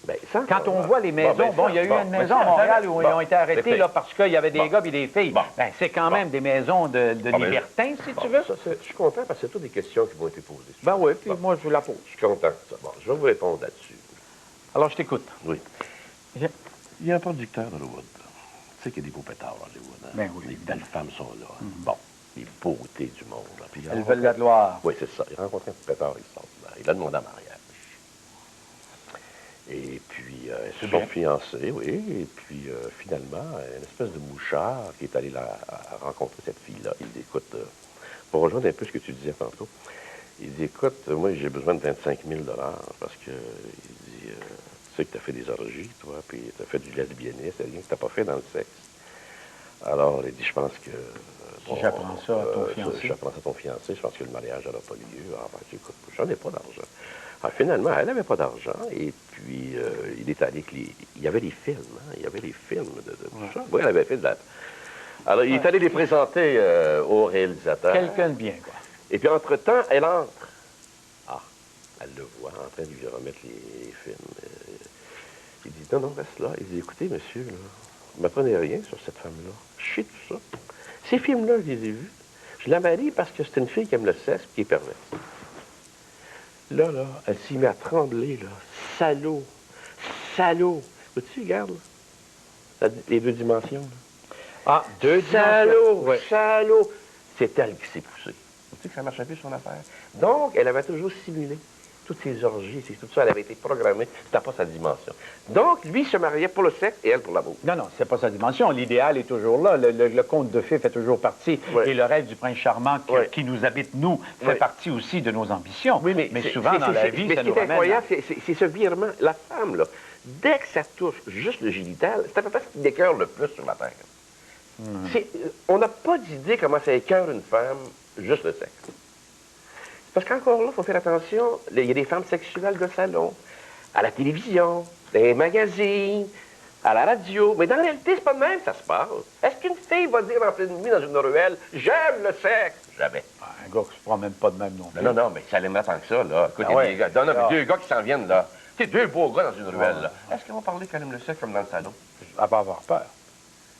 Ben, ça, Quand on voit les maisons, bon, il y a eu bon, une mais maison ça, à Montréal où ils bon, ont été arrêtés là, parce qu'il y avait des bon, gars et des filles. bon, Ben, c'est quand même des maisons de mais- libertins, si bon, tu veux. ça, je suis content parce que c'est toutes des questions qui m'ont été posées. Ben oui, puis Bon, moi, je vous la pose. je suis content de ça. Bon, je vais vous répondre là-dessus. Alors, je t'écoute. Oui. Je- Il y a un producteur d'Hollywood. Tu sais qu'il y a des beaux pétards à Hollywood. Hein? Ben oui, Les évidemment. belles femmes sont là. Bon, les beautés du monde. Là. Puis il a Elles rencontré- veulent la gloire. Oui, c'est ça. Il a rencontré un pétard extraordinaire. Il a demandé en mariage. Et puis, ils se sont fiancés, oui. Et puis, finalement, une espèce de mouchard qui est allé à rencontrer cette fille-là. Il dit, écoute, pour rejoindre un peu ce que tu disais tantôt, il dit, écoute, moi, j'ai besoin de 25 000 parce que, il dit, tu sais que tu as fait des orgies, toi, puis tu as fait du lesbianisme, c'est rien que tu n'as pas fait dans le sexe. Alors, il dit, je pense que... Si j'apprends ça à ton fiancé. J'apprends ça à ton fiancé, je pense que le mariage n'aura pas lieu. Ah, ben, écoute, j'en ai pas d'argent. Alors, finalement, elle n'avait pas d'argent, et puis il est allé avec il y avait les films, hein, il y avait les films de tout ça. Oui, elle avait fait de la... Alors, il est allé les présenter au réalisateur. Quelqu'un de bien, quoi. Et puis, entre-temps, elle entre. Ah, elle le voit en train de lui remettre les films. Il dit, non, reste là. Il dit, écoutez, monsieur, là, ne m'apprenez rien sur cette femme-là. Je sais tout ça. Ces films-là, je les ai vus. Je la marie parce que c'est une fille qui aime le sexe et qui est perverse. Là, elle s'y met à trembler, là. Salaud! Salaud! Tu regarde, là, les deux dimensions, là. Ah, deux Salaud! Ouais. Salaud! C'est elle qui s'est poussée. Tu sais que ça marche un peu son affaire. Donc, elle avait toujours simulé toutes ses orgies, tout ça, elle avait été programmée, c'était pas sa dimension. Donc, lui se mariait pour le sexe et elle pour l'amour. Non, non, c'est pas sa dimension. L'idéal est toujours là. Le conte de fées fait toujours partie. Ouais. Et le rêve du prince charmant Ouais. qui nous habite, nous, fait Ouais. partie aussi de nos ambitions. Oui, mais souvent, dans la vie, ça nous ce qui est ramène... incroyable, c'est ce virement. La femme, là, dès que ça touche juste le génital, c'est à peu près ce qui décœure le plus sur la Terre. On n'a pas d'idée comment ça écœure une femme, juste le sexe. Parce qu'encore là, il faut faire attention, il y a des femmes sexuelles de salon, à la télévision, dans les magazines, à la radio. Mais dans la réalité, c'est pas de même que ça se passe. Est-ce qu'une fille va dire en pleine nuit dans une ruelle, j'aime le sexe? Jamais. Un gars qui se promène pas de même non plus. Non, non, mais ça l'aimerait tant que ça, là. Écoute, Ah il y a ouais. des gars, non, mais Ah. deux gars qui s'en viennent, là. Tu sais, deux beaux gars dans une ruelle, là. Est-ce qu'ils vont parler qu'elle aime le sexe comme dans le salon? Elle va avoir peur.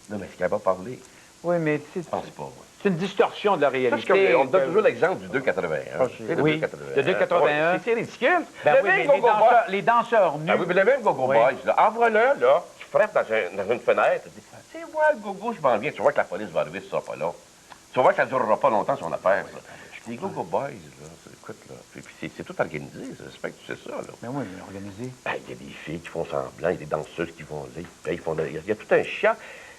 Non, mais est-ce qu'elle va parler? Oui, mais Je pense pas, moi. c'est une distorsion de la réalité. Parce qu'on donne toujours l'exemple du 2,81. Ah, Tu sais, le oui, 2,81. le 2,81. Ouais, c'est ridicule. Ben le oui, même mais Go-Go Boy. les danseurs nus... Ah oui, mais le même Go-Go Oui. Boys, là, envoie-le, là, tu frappes dans une fenêtre, tu dis, c'est moi, le Go-Go, je m'en viens. Tu vois que la police va arriver, ce sera pas long. Tu vois que ça ne durera pas longtemps, son affaire, ça. Les Go-Go Boys, là, écoute, là, puis c'est tout organisé, j'espère que tu sais ça, là. Mais oui, mais organisé. Ben, il y a des filles qui font semblant, il y a des danseuses qui vont là, ils payent, il y a tout un chiant.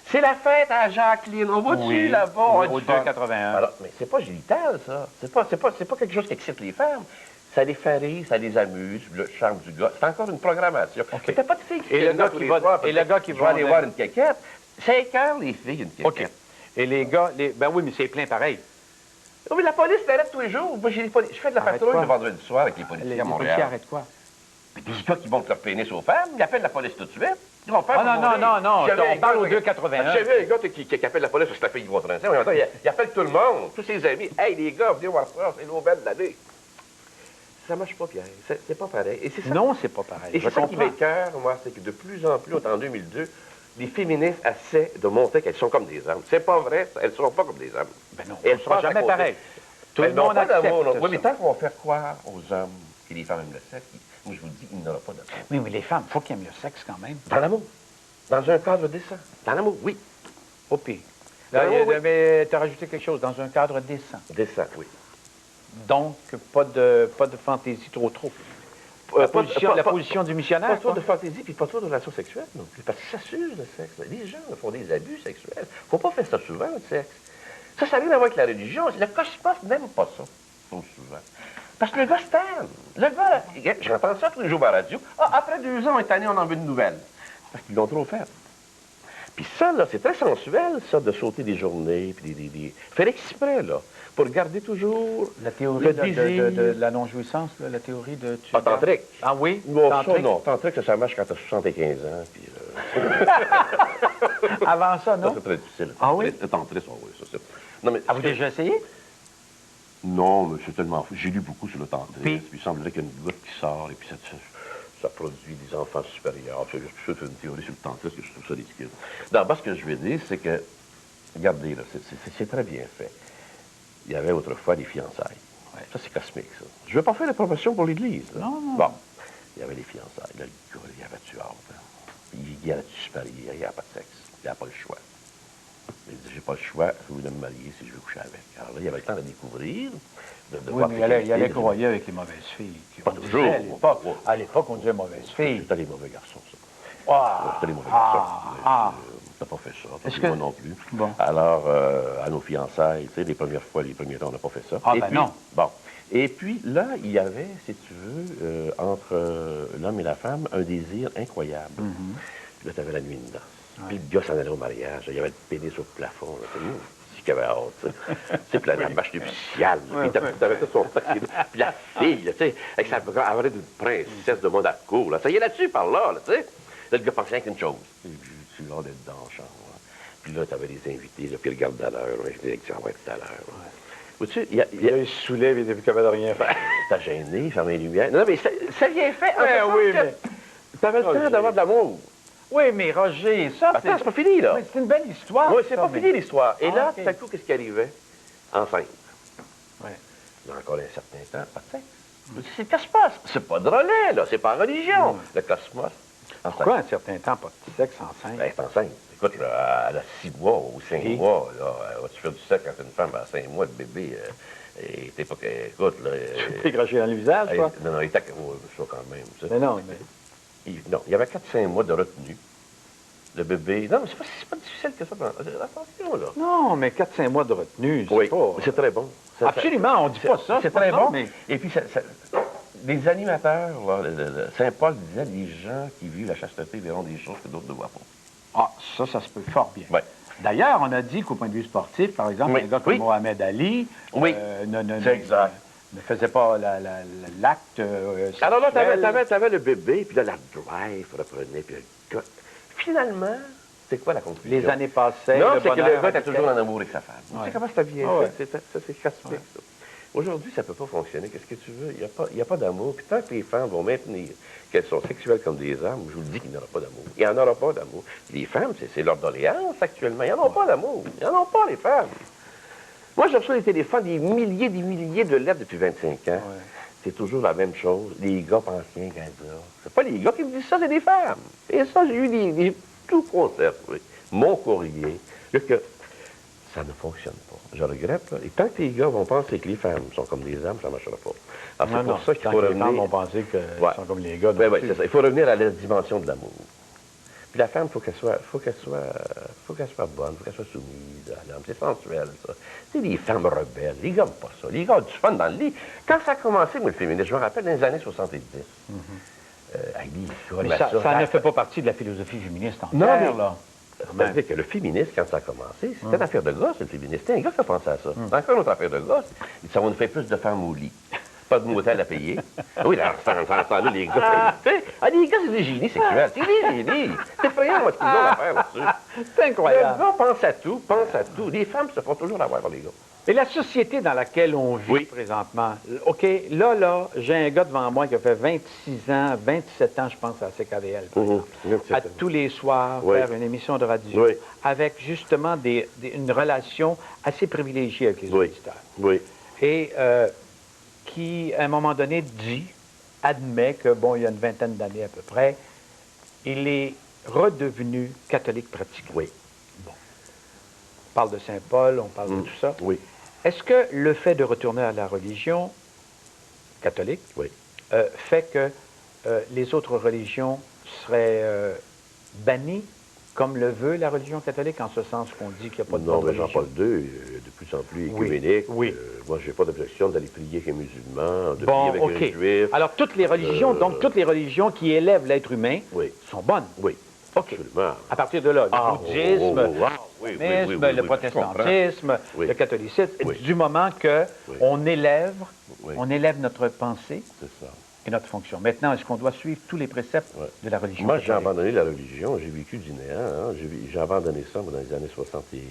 C'est la fête à Jacqueline, on va-tu Oui, là-bas? On va au du fun. 2,81. Alors, mais c'est pas génital, ça. C'est pas quelque chose qui excite les femmes. Ça les fait rire, ça les amuse, le charme du gars. C'est encore une programmation. Mais t'as pas de filles qui Et le viennent gars là tous qui les va- soirs, et le gars qui je va vais aller en- voir une quéquette. Ça écœure les filles, une OK. quéquette. Et les gars... Ben oui, mais c'est plein pareil. Oh, mais la police l'arrête tous les jours. Moi, je fais de la Arrête patrouille quoi? le vendredi soir avec les Les policiers à policiers Montréal. arrêtent quoi? Puis des gars qui montent leur pénis aux femmes, ils appellent la police tout de suite. Ils vont faire Ah, non, pour non, mourir. non, J'avais on un parle gars- au 2,81. J'avais un gars qui appelle la police parce que la fille va trancher. Il appelle tout le monde, tous ses amis. Hey, les gars, venez voir ça, c'est l'aubaine de l'année. Ça marche pas, Pierre. C'est pas pareil. Et c'est ça, Non, c'est pas pareil. et Je c'est ça qui comprends. m'écoeure, moi, c'est que de plus en plus, en 2002, les féministes essaient de montrer qu'elles sont comme des hommes. C'est pas vrai, elles ne seront pas comme des hommes. Ben non, Et on ne sera passent à jamais côté. pareil. Tout le Elles n'ont monde pas d'amour, accepte non. Oui, mais ça. tant qu'on va faire croire aux hommes que les femmes aiment le sexe, moi, je vous dis, il n'y aura pas d'amour. Oui, mais les femmes, il faut qu'ils aiment le sexe quand même. Dans l'amour. Dans un cadre décent. Dans l'amour, oui. Au pire. Ben Là, oui. mais tu as rajouté quelque chose, dans un cadre décent. Décent, oui. Donc, pas de fantaisie trop. La position du missionnaire, Pas trop quoi. de fantaisie, puis pas trop de relations sexuelles non plus. Parce que ça s'use, le sexe. Les gens font des abus sexuels. Faut pas faire ça souvent, le sexe. Ça n'a rien à voir avec la religion. Le cosmos n'aime pas ça, trop souvent. Parce que le gars se tanne. Le gars, j'entends ça tous les jours à la radio. Ah, après 2 ans, une année, on en veut de nouvelles. Parce qu'ils l'ont trop fait. Puis ça, là, c'est très sensuel, ça, de sauter des journées, puis des... Faire exprès, là, pour garder toujours La théorie le de désir. la non-jouissance, là, la théorie de... Ah, tantrique. Ah oui? Non, ça, Tantrique? non. Tantrique, ça marche quand tu as 75 ans, puis... Avant ça, Ça, non? c'est très difficile. Ah oui? Le tantrisme, oui, ça, c'est... Non, mais Avez-vous déjà essayé? Non, mais c'est tellement fou. J'ai lu beaucoup sur le tantrisme. Puis? Puis il semblerait qu'il y a une goutte qui sort et puis ça produit des enfants supérieurs. Je fais une théorie sur le tantrisme que je trouve ça ridicule. D'abord, ce que je veux dire, c'est que, regardez, là, c'est très bien fait. Il y avait autrefois des fiançailles. Ouais. Ça, c'est cosmique, ça. Je ne veux pas faire de promotion pour l'Église. Là. Non, non. Bon, il y avait les fiançailles. Là, le gars, il avait-tu hâte? Hein? Il avait-tu supérieur? Il n'y a pas de sexe. Il n'y a pas le choix. Il dit, j'ai pas le choix, je voulais me marier si je veux coucher avec. Alors là, il avait le temps de découvrir, de Oui, voir mais ses il allait qualités. croyer avec les mauvaises filles. Pas On disait toujours. À l'époque, on disait mauvaises filles. C'était les mauvais garçons, ça. Ah, C'était les mauvais garçons. ah. T'as pas fait ça. Est-ce Moi que- non plus. Bon. Alors, à nos fiançailles, tu sais, les premières fois, les premiers temps, on n'a pas fait ça. Ah, Et ben puis, non. Bon. Et puis, là, il y avait, si tu veux, entre l'homme et la femme, un désir incroyable. Puis là, tu avais la nuit de danse. Puis le gars s'en allait au mariage. Il y avait le pénis au plafond. Là. C'est nous qui avait hâte, tu sais. Tu sais, puis la vache nuptiale. Puis t'avais tout son paquet. Puis la fille, tu sais, avec sa avait d'une princesse de Monaco. Là. Ça y est là-dessus, par là, tu sais. Là, le gars pensait rien qu'une chose. Tu l'as d'être dans la chambre. Là. Puis là, tu avais des invités, là, puis regarde à l'heure. Je disais que ça va être tout à l'heure. Vois-tu, Il se soulève, il était plus capable de rien faire. T'as gêné, fermé les lumières. Non, mais ça vient fait. Ben oui, mais... T'avais le temps d'avoir de l'amour. Oui, mais Roger, ça, Attends, c'est pas fini, là. Oui, c'est une belle histoire. Oui, c'est ça, pas mais- fini l'histoire. Et Ah, là, ok. tout à coup, qu'est-ce qui arrivait? Enceinte. Ouais. Dans encore un certain temps, pas de sexe. C'est le cosmos. C'est pas de relais, là. C'est pas religion. Le cosmos. Pourquoi un certain temps, pas de sexe enceinte? Ben, elle est enceinte. Écoute, là, elle a 6 mois ou 5 Et? mois, là. Vas-tu faire du sexe quand une femme a 5 mois de bébé? Et t'es pas que. Écoute, là. T'es croché dans le visage, quoi? Non, non, il était. Oh, ça, quand même. Ça. Mais non, mais... Non, il y avait 4-5 mois de retenue. Le bébé. Non, mais c'est pas difficile que ça. Attention, là. Non, mais 4-5 mois de retenue, c'est Oui, pas... c'est très bon. Absolument, on dit pas ça. C'est pas très ça, bon. mais... Et puis, les animateurs, là, Saint Paul disait, les gens qui vivent la chasteté verront des choses que d'autres ne voient pas. Ah, ça se peut fort bien. Ouais. D'ailleurs, on a dit qu'au point de vue sportif, par exemple, Oui, un gars comme oui. Mohamed Ali Oui, c'est exact. ne faisait pas l'acte Alors là, sexuel. t'avais le bébé, puis là, la drive reprenait, puis le gars. Finalement, c'est quoi la conclusion? Les années passaient, Non, le c'est que le bonheur gars était habitait. toujours en amour avec sa femme. Tu Ouais. sais comment ça vient Ah ouais. fait? Ça, c'est cosmique, ça. Aujourd'hui, ça ne peut pas fonctionner. Qu'est-ce que tu veux? Il n'y a pas d'amour. Puis tant que les femmes vont maintenir qu'elles sont sexuelles comme des hommes, je vous le dis qu'il n'y aura pas d'amour. Il n'y en aura pas d'amour. Les femmes, c'est leur doléance actuellement. Ils n'en ont pas d'amour. Ils n'en ont pas, les femmes. Moi, je reçois des téléphones, des milliers de lettres depuis 25 ans. Ouais. C'est toujours la même chose. Les gars pensent rien qu'à ça. C'est pas les gars qui me disent ça, c'est des femmes. Et ça, j'ai eu des tout conservé. Mon courrier, que ça ne fonctionne pas. Je regrette, là. Et tant que les gars vont penser que les femmes sont comme des hommes, ça ne marchera pas. Alors, c'est pour ça qu'il tant faut que les revenir... femmes vont penser qu'ils Ouais. sont comme les gars. Ben non oui, plus. c'est ça. Il faut revenir à la dimension de l'amour. Puis la femme, faut qu'elle soit bonne, faut qu'elle soit soumise à l'homme. C'est sensuel, ça. Tu sais, les femmes rebelles, les gars n'aiment pas ça. Les gars ont du fun dans le lit. Quand ça a commencé, moi, le féminisme, je me rappelle dans les années 70. Avec des gars, Mais ça ne fait pas partie de la philosophie féministe entière, Non, mais- là. C'est-à-dire que le féminisme, quand ça a commencé, c'était une affaire de gosse, le féminisme. C'était un gars qui a pensé à ça. C'est encore une autre affaire de gosse. Ça va nous faire plus de femmes au lit. Pas de motel à payer. Oui, dans ce temps-là, les gars... Tu sais, les gars, c'est des génies sexuels. C'est des génies. C'est effrayant, moi, ce qu'ils ont à faire là-dessus. C'est Le incroyable. gars pense à tout, pense à tout. Les femmes se font toujours avoir par les gars. Et la société dans laquelle on vit Oui. présentement, OK, là, j'ai un gars devant moi qui a fait 26 ans, 27 ans, je pense, à CKVL, par exemple. À tous les soirs, Oui. faire une émission de radio, Oui. avec justement une relation assez privilégiée avec les Oui. auditeurs. Oui. Et qui, à un moment donné, admet que, bon, il y a une vingtaine d'années à peu près, il est redevenu catholique pratiquant. Oui. On parle de Saint-Paul, on parle de tout ça. Oui. Est-ce que le fait de retourner à la religion catholique Oui. fait que les autres religions seraient bannies, comme le veut la religion catholique, en ce sens qu'on dit qu'il n'y a pas de Non, bonne mais religion? Jean-Paul II est de plus en plus Oui, écuménique. oui. Moi, je n'ai pas d'objection d'aller prier avec un musulman, de Bon, prier avec OK. un juif. Alors, toutes les religions, donc toutes les religions qui élèvent l'être humain Oui. sont bonnes. Oui. OK. Absolument. À partir de là, le bouddhisme, oui, le protestantisme, Oui. le catholicisme, Oui. du moment que Oui. on élève Oui. notre pensée C'est ça. et notre fonction. Maintenant, est-ce qu'on doit suivre tous les préceptes Ouais. de la religion Moi, j'ai catholique? abandonné la religion. J'ai vécu du néant. Hein. J'ai abandonné ça moi, dans les années 64.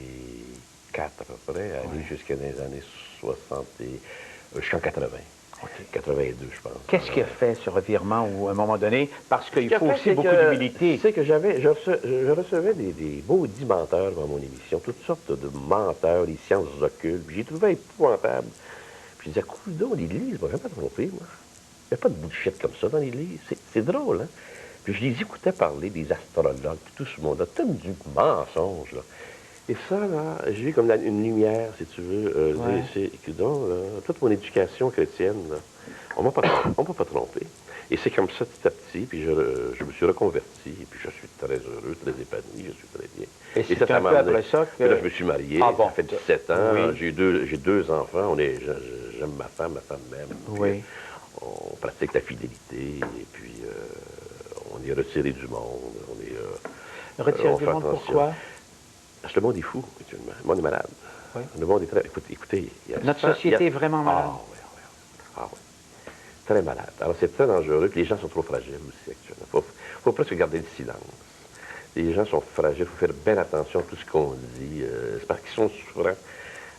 4 à peu près, aller jusqu'à les années 60 et... jusqu'en 80. OK. 82, je pense. Qu'est-ce qui a fait ce revirement où, à un moment donné, parce qu'il faut aussi c'est beaucoup que- d'humilité. C'est que je recevais des maudits menteurs dans mon émission, toutes sortes de menteurs, des sciences occultes. Puis j'ai trouvé épouvantable. Puis je disais, coudonc, l'Église m'a jamais trompé, moi. Il n'y a pas de bullshit comme ça dans l'Église. C'est drôle, hein? Puis je les écoutais parler des astrologues, puis tout ce monde-là, tout du mensonge, là. Et ça, là, j'ai vu comme une lumière, si tu veux. Ouais. C'est, coudonc, là, toute mon éducation chrétienne, là, on m'a pas trompé. Et c'est comme ça, petit à petit, puis je me suis reconverti, et puis je suis très heureux, très épanoui, je suis très bien. Et c'est un m'a peu amené- après ça que... Puis là, je me suis marié, Ah bon, ça fait 17 ans, oui. j'ai deux enfants, j'aime ma femme m'aime. Puis, Oui. on pratique la fidélité, et puis on est retiré du monde, Retiré on du fait monde, attention. pourquoi? Parce que le monde est fou, actuellement. Le monde est malade. Oui. Le monde est très... Écoutez, il y a Notre 100 société est vraiment malade. Ah oui, ah oui. Ah oui. Très malade. Alors, c'est très dangereux. Puis les gens sont trop fragiles aussi, actuellement. Faut presque garder le silence. Les gens sont fragiles. Il faut faire bien attention à tout ce qu'on dit. C'est parce qu'ils sont souffrants.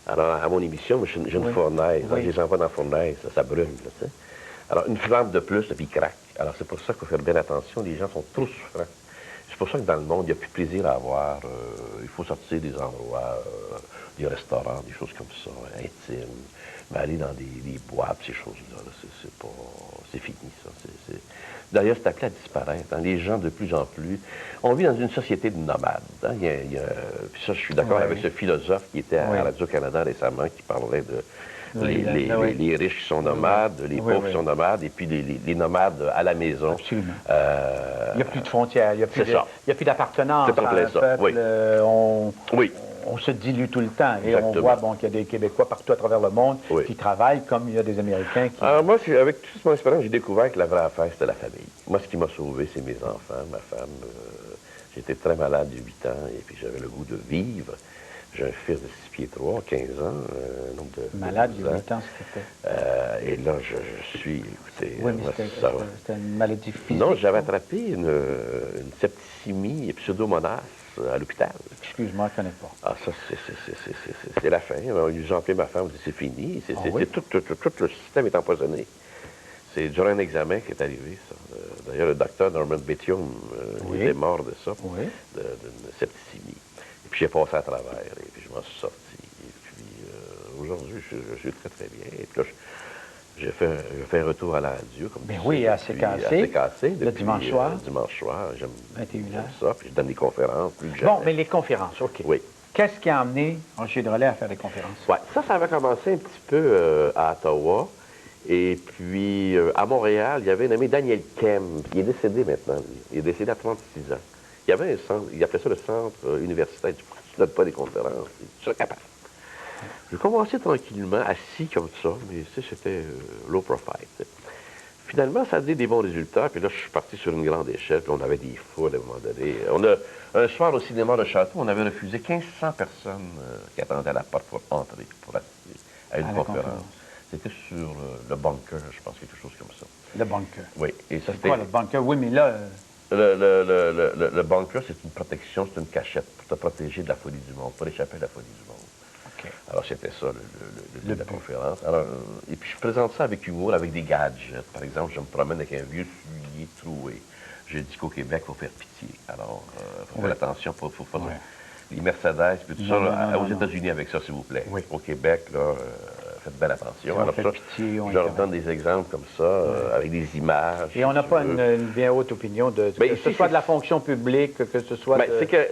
Alors, à mon émission, moi, j'ai une Oui. fournaise. Oui. Je les envoie dans la fournaise. Ça brûle, là, tu sais. Alors, une flamme de plus, puis il craque. Alors, c'est pour ça qu'il faut faire bien attention. Les gens sont trop souffrants. C'est pour ça que dans le monde, il n'y a plus de plaisir à avoir. Il faut sortir des endroits, des restaurants, des choses comme ça, intimes. Mais aller dans des boîtes, ces choses-là, là, c'est fini, ça. D'ailleurs, c'est appelé à disparaître. Hein. Les gens, de plus en plus... On vit dans une société de nomades. Hein. Puis ça, je suis d'accord avec ce philosophe qui était à Radio-Canada récemment, qui parlait de... Les riches qui sont nomades, les pauvres qui sont nomades, et puis les nomades à la maison. Absolument. Il n'y a plus de frontières, il n'y a plus d'appartenance. C'est en plein ça, peuple, oui. On se dilue tout le temps. Et Exactement. on voit qu'il y a des Québécois partout à travers le monde qui travaillent comme il y a des Américains qui... Alors moi, avec toute mon expérience, j'ai découvert que la vraie affaire, c'était la famille. Moi, ce qui m'a sauvé, c'est mes enfants, ma femme. J'étais très malade de 8 ans, et puis j'avais le goût de vivre. J'ai un fils de 6 pieds 3, 15 ans, un homme de... Malade, il y a 8 ans, c'était... et là, je suis, écoutez... Oui, mais c'était une maladie physique. Non, j'avais attrapé une septicémie pseudomonas à l'hôpital. Excuse-moi, je ne connais pas. Ah, ça, c'est la fin. Ils ont appelé ma femme, on dit c'est fini. Tout le système est empoisonné. C'est durant un examen qui est arrivé, ça. D'ailleurs, le docteur Norman Betium, il est mort de ça, d'une septicémie. Et puis j'ai passé à travers, et puis je m'en suis sorti. Et puis aujourd'hui, je suis très, très bien. Et puis là, j'ai fait un retour à la radio, comme ben oui, à CKC, le dimanche soir. Dimanche soir, j'aime ça, puis je donne des conférences plus que jamais. Bon, mais les conférences, OK. Oui. Qu'est-ce qui a amené Roger Drolet à faire des conférences? Oui, ça avait commencé un petit peu à Ottawa. Et puis, à Montréal, il y avait un ami, Daniel Kem, qui est décédé maintenant, lui. Il est décédé à 36 ans. Il y avait un centre, il appelait ça le centre universitaire. Tu ne donnes pas des conférences, tu serais capable. J'ai commencé tranquillement, assis comme ça, mais c'était low profile. Finalement, ça a donné des bons résultats, puis là, je suis parti sur une grande échelle, puis on avait des foules à un moment donné. Un soir au cinéma de Château, on avait refusé 1500 personnes qui attendaient à la porte pour entrer, pour assister à une conférence. C'était sur le bunker, je pense, quelque chose comme ça. Le bunker. Oui. C'est quoi le bunker? Oui, mais là... Le bunker, c'est une protection, c'est une cachette pour te protéger de la folie du monde, pour échapper à la folie du monde. Okay. Alors, c'était ça, le de la conférence. Alors, et puis, je présente ça avec humour, avec des gadgets. Par exemple, je me promène avec un vieux soulier troué. Je dis qu'au Québec, il faut faire pitié. Alors, il faut faire attention, il faut faire les Mercedes, puis tout ça, aux États-Unis avec ça, s'il vous plaît. Oui. Au Québec, là, faites bien attention. Alors, ça, pitié, je leur donne des exemples comme ça, avec des images. Et on n'a pas une bien haute opinion de que ce soit de la fonction publique, que ce soit c'est que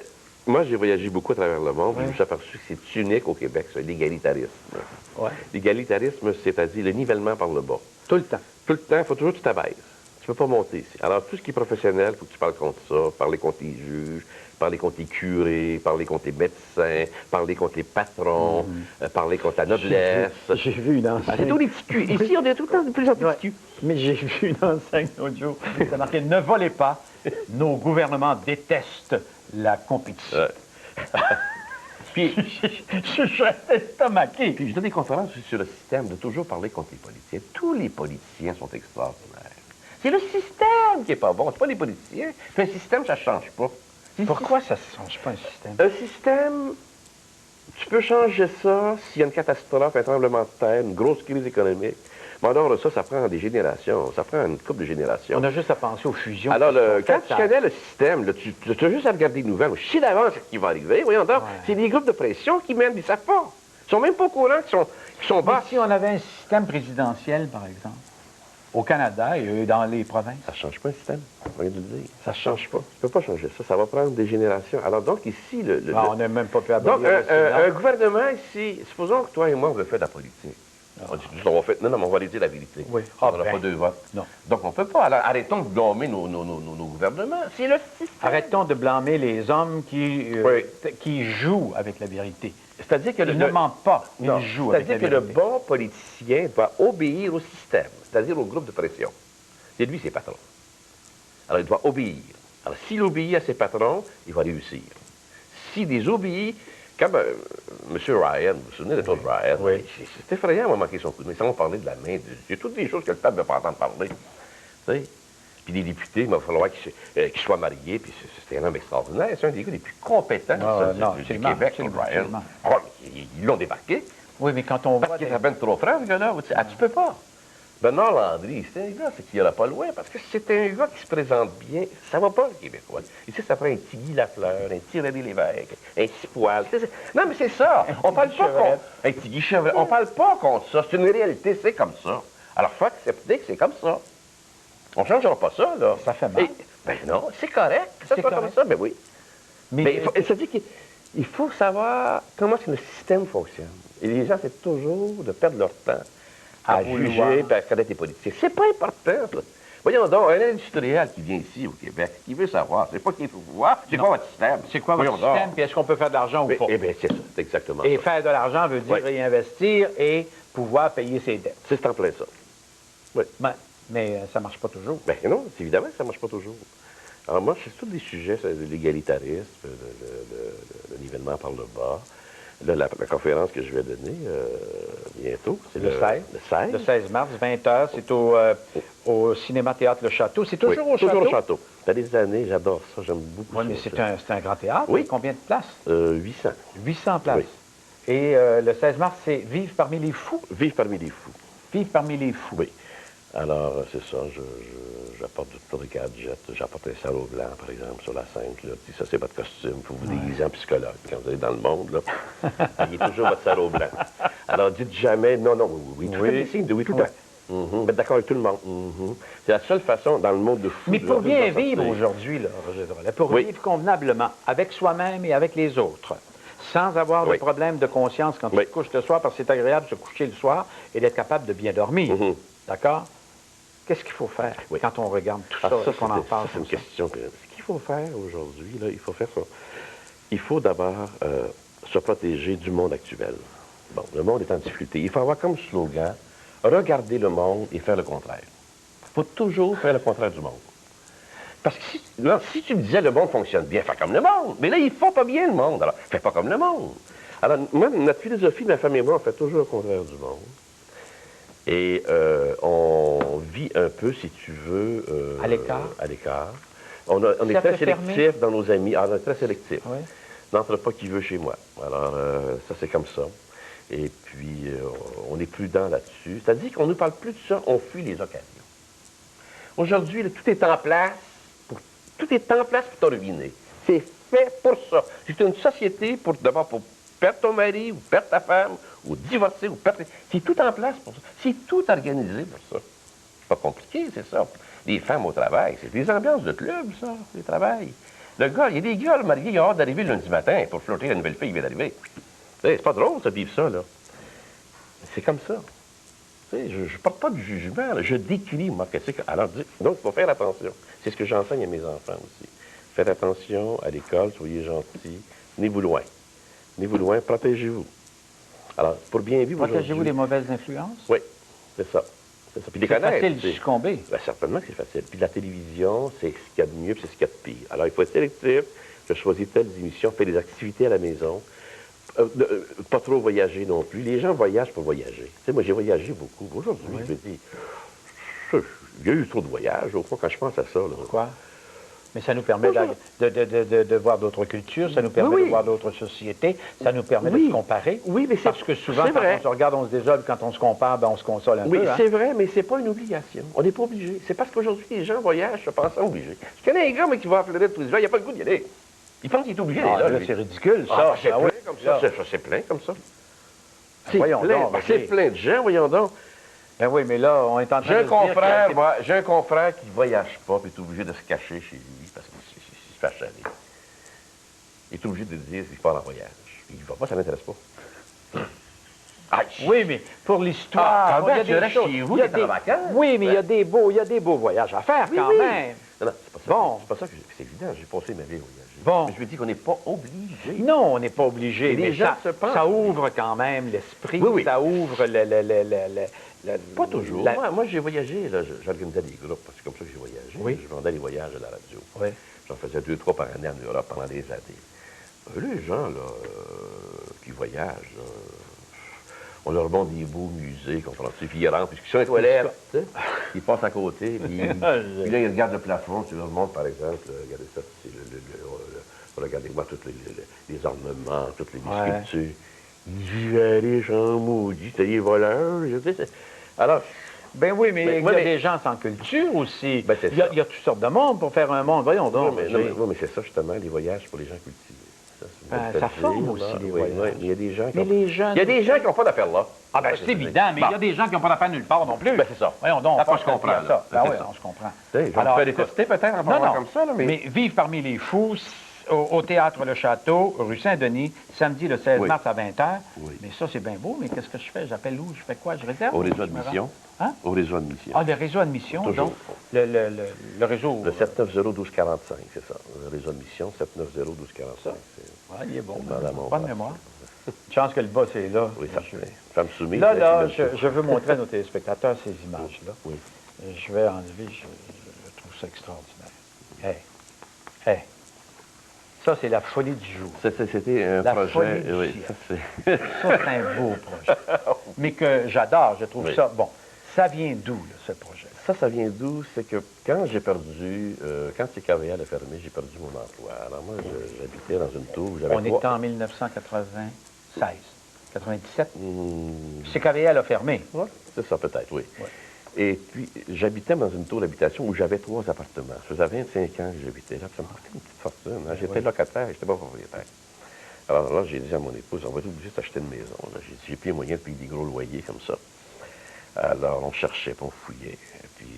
moi, j'ai voyagé beaucoup à travers le monde, je me suis aperçu que c'est unique au Québec, ça, l'égalitarisme. Ouais. L'égalitarisme, c'est-à-dire le nivellement par le bas. Tout le temps. Tout le temps, il faut toujours que tu t'abaisses. Tu ne peux pas monter ici. Alors, tout ce qui est professionnel, il faut que tu parles contre ça, parler contre les juges, parler contre les curés, parler contre les médecins, parler contre les patrons, parler contre la noblesse. J'ai vu une enseigne. C'est tous les petits culs. Ici, on est tout le temps de plus en plus petits culs. Mais j'ai vu une enseigne l'autre jour. Ça marquait « Ne volez pas, nos gouvernements détestent la compétition. » Puis, je suis estomaqué. Puis, je donne des conférences sur le système de toujours parler contre les politiciens. Tous les politiciens sont extraordinaires. C'est le système qui n'est pas bon, c'est pas les politiciens. Puis un système, ça ne change pas. Pourquoi ça ne change pas un système? Un système Tu peux changer ça s'il y a une catastrophe, un tremblement de terre, une grosse crise économique. Mais en dehors de ça, ça prend des générations. Ça prend une couple de générations. On a juste à penser aux fusions. Alors, quand tu ça... connais le système, là, tu as juste à regarder les nouvelles. Je sais d'avance ce qui va arriver. Voyons donc, c'est des groupes de pression qui mènent, ils ne savent pas. Ils sont même pas au courant qu'ils sont bas. Si on avait un système présidentiel, par exemple, au Canada et dans les provinces. Ça ne change pas le système, on vient de le dire. Ça ne change pas. Tu ne peux pas changer ça. Ça va prendre des générations. Alors donc, ici... On n'a même pas pu abolir donc, un gouvernement ici... Supposons que toi et moi, on veut faire de la politique. On dit, on va faire... Non, mais on va aller dire la vérité. Oui. On n'aura pas deux votes. Non. Donc, on ne peut pas. Alors, arrêtons de blâmer nos gouvernements. C'est le système. Arrêtons de blâmer les hommes qui jouent avec la vérité. C'est-à-dire que Ils ne mentent pas, ils non, jouent avec la vérité. C'est-à-dire que le bon politicien doit obéir au système, c'est-à-dire au groupe de pression. C'est lui ses patrons. Alors, il doit obéir. Alors, s'il obéit à ses patrons, il va réussir. S'il désobéit, comme M. Ryan, vous vous souvenez de Claude Ryan? Oui. C'est effrayant, on m'a manqué son coup de main. Sans parler de la main, j'ai toutes des choses que le peuple ne veut pas entendre parler. Tu sais? Puis les députés, il va falloir qu'ils soient mariés, puis c'est un homme extraordinaire. C'est un des gars les plus compétents du Québec, Claude Ryan. Oh, ils l'ont débarqué. Oui, mais quand on voit... Parce qu'il est à peine trop franc, ce gars-là. Ah, tu peux pas. Bernard Landry, c'est un gars qui ira pas loin, parce que c'est un gars qui se présente bien. Ça va pas, le Québécois. Ici, ça prend un petit Guy Lafleur, un petit René Lévesque, un petit Poil. Non, mais c'est ça. On parle pas contre... Un petit Guy Chevrette. On parle pas contre ça. C'est une réalité, c'est comme ça. Alors, il faut accepter que c'est comme ça. On ne changera pas ça, là. Ça fait mal. Ben non, c'est correct. C'est pas comme ça, ben oui. Mais ça dit qu'il faut savoir comment le système fonctionne. Et les gens, c'est toujours de perdre leur temps à juger et à connaître les politiciens. C'est pas important, ça. Voyons donc, un industriel qui vient ici, au Québec, qui veut savoir, c'est pas qu'il faut voir, c'est quoi votre système? C'est quoi votre système, puis est-ce qu'on peut faire de l'argent ou pas? Eh bien, c'est ça, c'est exactement ça. Et ça. faire de l'argent veut dire réinvestir et pouvoir payer ses dettes. C'est en plein ça. Oui. Mais ça ne marche pas toujours. Bien non, évidemment que ça ne marche pas toujours. Alors moi, c'est tous des sujets, de l'égalitarisme, le nivellement par le bas. Là, la conférence que je vais donner bientôt, c'est le 16. Le 16 mars, 20h, c'est au Cinéma-Théâtre Le Château. C'est toujours au Château? Toujours au Château. Ça fait des années, j'adore ça, j'aime beaucoup ça. Oui, mais c'est un grand théâtre. Oui. Combien de places? 800. 800 places. Oui. Et le 16 mars, c'est Vivre parmi les fous? Vivre parmi les fous. Vivre parmi les fous. Oui. Alors, c'est ça, j'apporte du gadget, j'apporte un salaud blanc, par exemple, sur la scène. Là. Ça, c'est votre costume, il faut vous déguiser en psychologue. Quand vous allez dans le monde, là, il est toujours votre salaud blanc. Alors, dites jamais non, non, oui, tout les signes de oui, tout le temps. Mettre d'accord avec tout le monde. C'est la seule façon dans le monde de fou. Mais pour bien vivre aujourd'hui, là, Roger Drolet, pour vivre convenablement avec soi-même et avec les autres, sans avoir de problème de conscience quand tu te couches le soir, parce que c'est agréable de se coucher le soir et d'être capable de bien dormir. D'accord? Qu'est-ce qu'il faut faire quand on regarde tout ça, qu'on en parle? C'est une question. Ce qu'il faut faire aujourd'hui, là, il faut faire ça. Il faut d'abord se protéger du monde actuel. Bon, le monde est en difficulté. Il faut avoir comme slogan, regarder le monde et faire le contraire. Il faut toujours faire le contraire du monde. Parce que si tu me disais le monde fonctionne bien, fais comme le monde. Mais là, il ne faut pas bien le monde. Alors, fais pas comme le monde. Alors, moi, notre philosophie, ma femme et moi, on fait toujours le contraire du monde. Et on vit un peu, si tu veux... à l'écart. À l'écart. On est très sélectif dans nos amis. Ah, on est très sélectif. Oui. N'entre pas qui veut chez moi. Alors, ça, c'est comme ça. Et puis, on est prudent là-dessus. C'est-à-dire qu'on ne nous parle plus de ça, on fuit les occasions. Aujourd'hui, tout est en place pour te ruiner. C'est fait pour ça. C'est une société d'abord pour perdre ton mari, ou perdre ta femme, ou divorcer, ou perdre... C'est tout en place pour ça. C'est tout organisé pour ça. C'est pas compliqué, c'est ça. Les femmes au travail, c'est des ambiances de club, ça, les travail. Le gars, il y a des gars, le marié, il a hâte d'arriver le lundi matin pour flotter la nouvelle fille qui vient d'arriver. C'est pas drôle, ça, de vivre ça, là. C'est comme ça. Je ne porte pas de jugement, là. Je décris, moi, qu'est-ce que... Alors, donc, il faut faire attention. C'est ce que j'enseigne à mes enfants aussi. Faites attention à l'école, soyez gentils, tenez-vous loin. Tenez-vous loin, protégez-vous. Alors, pour bien vivre aujourd'hui... Protégez-vous des mauvaises influences? Oui, c'est ça. C'est ça. Puis les connaître. C'est facile de succomber. Bien, certainement que c'est facile. Puis la télévision, c'est ce qu'il y a de mieux, puis c'est ce qu'il y a de pire. Alors, il faut être sélectif. Je choisis telles émissions, faire des activités à la maison. Pas trop voyager non plus. Les gens voyagent pour voyager. Tu sais, moi, j'ai voyagé beaucoup. Aujourd'hui, je me dis, il y a eu trop de voyages. Au fond, quand je pense à ça... Là, pourquoi? Mais ça nous permet de voir d'autres cultures, ça nous permet de voir d'autres sociétés, ça nous permet de se comparer. Oui, mais c'est parce que souvent, quand vrai. on se regarde, on se désole, quand on se compare, ben, on se console un peu. Oui, Hein? c'est vrai, mais c'est pas une obligation. On n'est pas obligé. C'est parce qu'aujourd'hui, les gens voyagent se pensant obligés. Je connais un gars, mais qui va à Floride tous les jours, il n'a pas le goût d'y aller. Il pense qu'il est obligé Ah, là. là c'est ridicule, ça. Ah, c'est Ah, plein oui, comme ça. C'est plein comme ça. C'est voyons plein. donc, C'est plein de gens, voyons donc. Ben oui, mais là, on est en train J'ai de se dire que- j'ai un confrère qui ne voyage pas, puis est obligé de se cacher chez lui parce qu'il se fait achaler. Il est obligé de dire qu'il part en voyage. Il ne va pas, ça ne l'intéresse pas. Aïe. Oui, mais pour l'histoire, quand même, il y a des choses. chez vous, il y a t'es en des- vacances. Oui, mais il y a des beaux voyages à faire Oui, quand oui. même. Non, non, c'est pas ça. Bon. C'est pas ça que c'est évident, j'ai passé ma vie à voyager. Bon. Mais je me dis qu'on n'est pas obligé. Non, on n'est pas obligé, Et les mais gens ça, se pensent. ça ouvre quand même l'esprit, Oui, oui. ça ouvre Pas toujours. la- Moi j'ai voyagé, là, j'organisais des groupes, c'est comme ça que j'ai voyagé. Oui. Je vendais les voyages à la radio. Oui. J'en faisais 2, 3 par année en Europe pendant des années. Les gens là, qui voyagent, là, on leur montre des beaux musées, comprends-tu? Puis ils rentrent, puis ils sont les toilettes, tu sais, ils passent à côté, puis puis là, ils regardent le plafond, tu leur montres, par exemple, regardez ça, c'est regardez-moi tous les ornements, toutes les Ouais. sculptures. Ils vivaient riches en maudit, c'était des voleurs, je sais. Alors, Ben oui, mais Mais- il y a mais- des gens sans culture aussi. Ben, c'est il, y a, ça. il y a toutes sortes de monde pour faire un monde. Voyons donc. mais c'est ça, justement, les voyages pour les gens cultivés. Ça, c'est Ben, une belle ça fête forme de aussi, dire, les oui, voyages. oui, mais il y a des gens qui Mais ont... les jeunes... Il y a des gens qui n'ont pas d'affaires là. Ah ben c'est évident, mais il y a des gens qui n'ont pas d'affaires nulle part non plus. Ben, c'est ça. Voyons donc, Ça, on je comprends, ça. là. Ben C'est oui, ça. on se comprend. Je vais Alors, faire des tester peut-être en parlant comme ça, là, mais... vivre parmi les fous, au Théâtre Le Château, rue Saint-Denis, samedi le 16 Oui. mars à 20h. Oui. Mais ça, c'est bien beau, mais qu'est-ce que je fais? J'appelle où? Je fais quoi? Je réserve? Au ou réseau je me admission. rends? Hein? Au réseau admission. Ah, le réseau admission, Toujours. donc. Le réseau... Le 790-1245, c'est ça. Le réseau admission, 790-1245. Ouais, il est bon. Dans la Bonne montagne. mémoire. Une chance que le boss est là. Oui, ça fait. Femme soumise. Là, avec une belle je veux montrer à nos téléspectateurs ces images-là. Oui. Je vais enlever, je trouve ça extraordinaire. Hey, hey. Ça, c'est la folie du jour. C'était un La projet... folie du Oui, ciel. ça, c'est... Ça, c'est un beau projet. Mais que j'adore, je trouve Oui. ça... Bon, ça vient d'où, là, ce projet? Ça vient d'où? C'est que quand j'ai perdu... quand CKVL a fermé, j'ai perdu mon emploi. Alors moi, j'habitais dans une tour où j'avais On est en 1996, 97. CKVL a fermé. Ouais, c'est ça, peut-être, oui. Ouais. Et puis, j'habitais dans une tour d'habitation où j'avais 3 appartements. Ça faisait 25 ans que j'habitais là, puis ça me coûtait une petite fortune. Hein. J'étais locataire, je n'étais pas propriétaire. Alors là, j'ai dit à mon épouse, on va être obligé d'acheter une maison. J'ai dit, j'ai plus les moyens de payer des gros loyers comme ça. Alors, on cherchait, puis on fouillait. Et puis,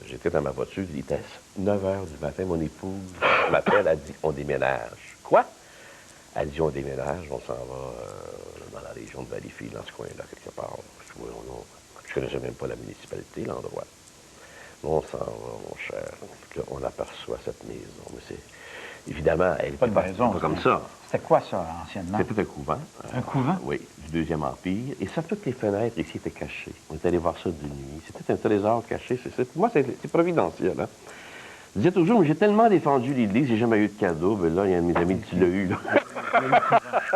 j'étais dans ma voiture, il était 9 h du matin, mon épouse m'appelle, elle dit, on déménage. Quoi? Elle dit, on déménage, on s'en va dans la région de Valleyfield, dans ce coin-là, quelque part. Je ne connaissais même pas la municipalité, l'endroit. On s'en va, mon cher. Puis là, on aperçoit cette maison. Mais c'est... Évidemment, elle Pas n'était de maison. pas comme ça. C'était quoi, ça, anciennement? C'était un couvent. Un couvent? Oui, du Deuxième Empire. Et ça, toutes les fenêtres ici étaient cachées. On est allé voir ça de nuit. C'était un trésor caché. Moi, c'est providentiel. Hein? Je disais toujours, mais j'ai tellement défendu l'Église, j'ai jamais eu de cadeau. Mais là, il y a un de mes amis qui l'a eu. Là.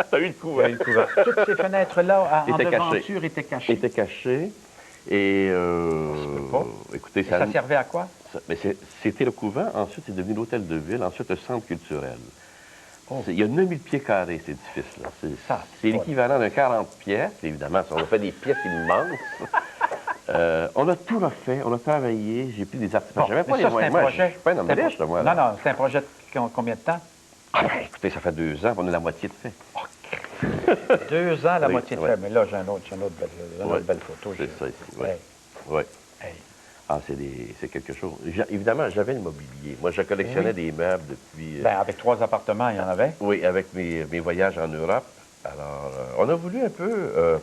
T'as eu le couvent. Oui, le couvent. Toutes ces fenêtres-là, en Étaient devanture, étaient cachées. Était caché. Et se peut pas. écoutez, Et ça servait à quoi? mais c'était le couvent, ensuite c'est devenu l'hôtel de ville, ensuite le centre culturel. Oh. Il y a 9000 pieds carrés, cet édifice-là. Ça, C'est l'équivalent d'un 40 pièces, évidemment. On a fait des pièces immenses. On a tout refait, on a travaillé, j'ai pris des artistes. J'avais pas mais les ça, c'est moyens. un Moi, projet. je suis pas un homme C'est un riche, pro- moi. Non, Là. non, c'est un projet de combien de temps? Ah, ben, écoutez, ça fait 2 ans qu'on a la moitié de fait. 2 ans, la Oui, moitié de oui. fait. Mais là, j'ai une autre belle photo. C'est ça ici, oui. Hey, Oui. hey. Ah, c'est quelque chose. Évidemment, j'avais le mobilier. Moi, je collectionnais des meubles depuis... Ben, avec 3 appartements, il y en avait. Oui, avec mes voyages en Europe. Alors, on a voulu un peu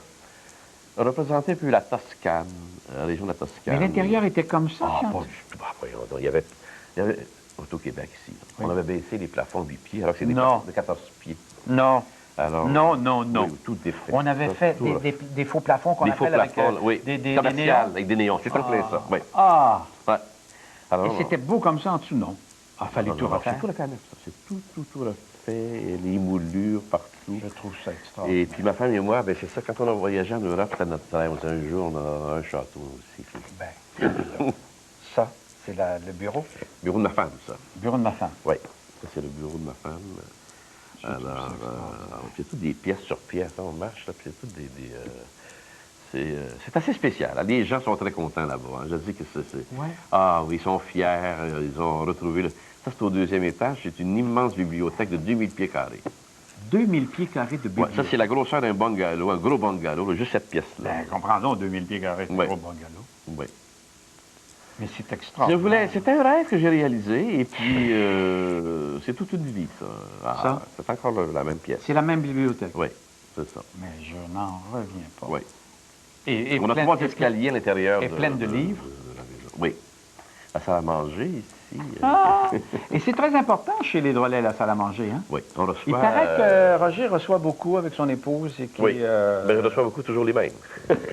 représenter un peu la Toscane, la région de la Toscane. Mais l'intérieur était comme ça, Ah, Jean? pas du tout. Ah, voyons donc. Il y avait Auto-Québec ici. Oui. On avait baissé les plafonds de 8 pieds, alors que c'est des Non. plafonds de 14 pieds. Non. Alors, Non, non, non. oui, tout défait. On avait fait des faux plafonds qu'on des faux appelle avec plafonds, oui. des commerciales, néons. avec des néons. C'est très plein ça. Oui. Ah! Ouais. Alors, Et c'était beau comme ça en dessous, non? Ah, fallait tout refaire. C'est tout refait à neuf, ça. C'est tout refait, les moulures partout. Je trouve ça extraordinaire. Et puis ma femme et moi, ben, c'est ça, quand on a voyagé en Europe, c'était notre rêve. Un jour, on a un château aussi. Ben, ça, c'est le bureau? Bureau de ma femme, ça. Bureau de ma femme. Oui, ça c'est le bureau de ma femme. Alors, c'est toutes des pièces sur pièces, hein, on marche, là, puis c'est toutes c'est assez spécial. Hein. Les gens sont très contents là-bas. Hein. Je dis que c'est... Ouais. Ah oui, ils sont fiers, ils ont retrouvé... Ça, c'est au 2e étage, c'est une immense bibliothèque de 2000 pieds carrés. 2000 pieds carrés de bibliothèque. Ouais, ça, c'est la grosseur d'un bungalow, un gros bungalow, là, juste cette pièce-là. Ben, comprends-donc, 2000 pieds carrés, c'est un gros bungalow. Oui. Mais c'est extraordinaire. C'était un rêve que j'ai réalisé, et puis c'est toute une vie, ça. Ah, Ça? c'est encore la même pièce. C'est la même bibliothèque. Oui, c'est ça. Mais je n'en reviens pas. Oui. Et On a 3 escaliers à l'intérieur. Et pleine de livres? La maison. Oui. La salle à manger, ici. Ah! Et c'est très important chez les Drolet, la salle à manger, hein? Oui. On reçoit... Il paraît que Roger reçoit beaucoup avec son épouse et qui... Oui. Mais je reçois beaucoup toujours les mêmes.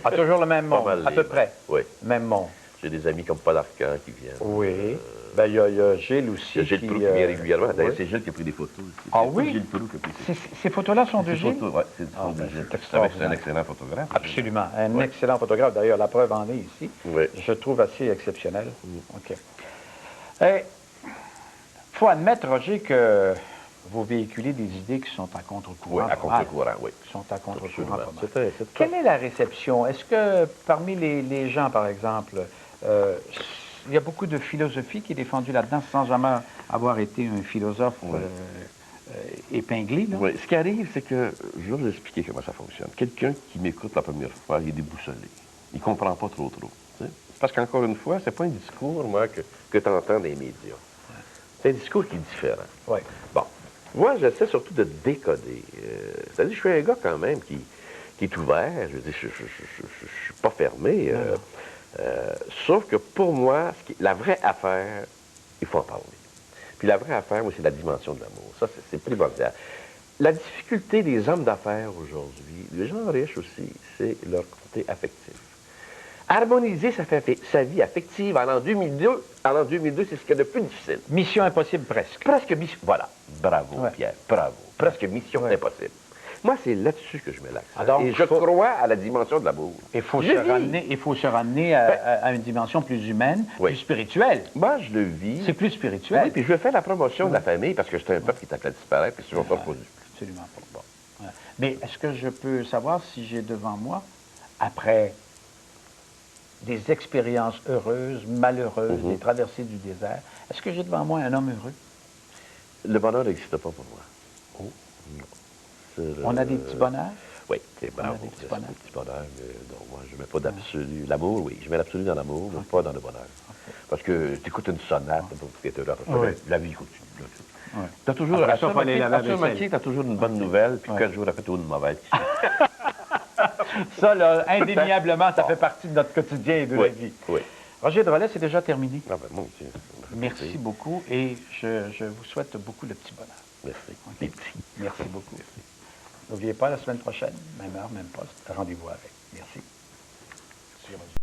a toujours le même monde, à peu mêmes. près. Oui. Même monde. J'ai des amis comme Paul Arcand qui viennent. Oui. Ben, il y a Gilles aussi. Il y a Gilles Proulx qui vient régulièrement. D'ailleurs, c'est Gilles qui a pris des photos. Ah oui? Gilles Proulx qui a pris des photos. Ces photos-là sont de Gilles? Oui, c'est Ah, de ben, Gilles. c'est C'est un extraordinaire. excellent photographe. Absolument. Un excellent photographe. D'ailleurs, la preuve en est ici. Oui. Je trouve assez exceptionnel. OK. Il faut admettre, Roger, que vous véhiculez des idées qui sont à contre-courant. Oui, à contre-courant, oui. Qui sont à contre-courant. Absolument. Quelle est la réception? Est-ce que parmi les gens, par exemple, il y a beaucoup de philosophie qui est défendue là-dedans sans jamais avoir été un philosophe épinglé? Là? Oui. Ce qui arrive, c'est que, je vais vous expliquer comment ça fonctionne. Quelqu'un qui m'écoute la première fois, il est déboussolé. Il ne comprend pas trop. Tu sais? Parce qu'encore une fois, c'est pas un discours, moi, que tu entends dans les médias. C'est un discours qui est différent. Oui. Bon. Moi, j'essaie surtout de décoder. C'est-à-dire, je suis un gars quand même qui est ouvert. Je veux dire, je suis pas fermé. Sauf que pour moi, la vraie affaire, il faut en parler. Puis la vraie affaire, moi, c'est la dimension de l'amour. Ça, c'est primordial. La difficulté des hommes d'affaires aujourd'hui, les gens riches aussi, c'est leur côté affectif. Harmoniser sa vie affective en l'an 2002, c'est ce qu'il y a de plus difficile. Mission impossible presque. Presque mission. Voilà. Bravo, Pierre. Bravo. Presque mission impossible. Moi, c'est là-dessus que je mets l'accent. Et je crois à la dimension de l'amour. Il faut se ramener à une dimension plus humaine, plus spirituelle. Moi, je le vis. C'est plus spirituel. Oui, puis je fais la promotion de la famille parce que c'est un peuple qui est appelé à disparaître, puis c'est toujours pas produit. Absolument pas. Bon. Mais est-ce que je peux savoir si j'ai devant moi, après des expériences heureuses, malheureuses, des traversées du désert, est-ce que j'ai devant moi un homme heureux? Le bonheur n'existe pas pour moi. Oh. Non. On a des petits bonheurs? Oui, c'est bravo. Des petits bonheurs. Des petits bonheurs, mais non, moi, je ne mets pas d'absolu. L'amour, oui, je mets l'absolu dans l'amour, mais pas dans le bonheur. Parce que tu écoutes une sonate, tu es heureux, la vie continue. Tu as toujours, tu as toujours une bonne nouvelle, puis 4 jours après, tu as une mauvaise. Ça, là, indéniablement, ça fait partie de notre quotidien et de la vie. Oui. Roger Drolet, c'est déjà terminé. Ah ben, mon Dieu. Merci beaucoup et je vous souhaite beaucoup de petits bonheurs. Merci. Okay. Les petits. Merci beaucoup. N'oubliez pas, la semaine prochaine, même heure, même poste, rendez-vous avec. Merci.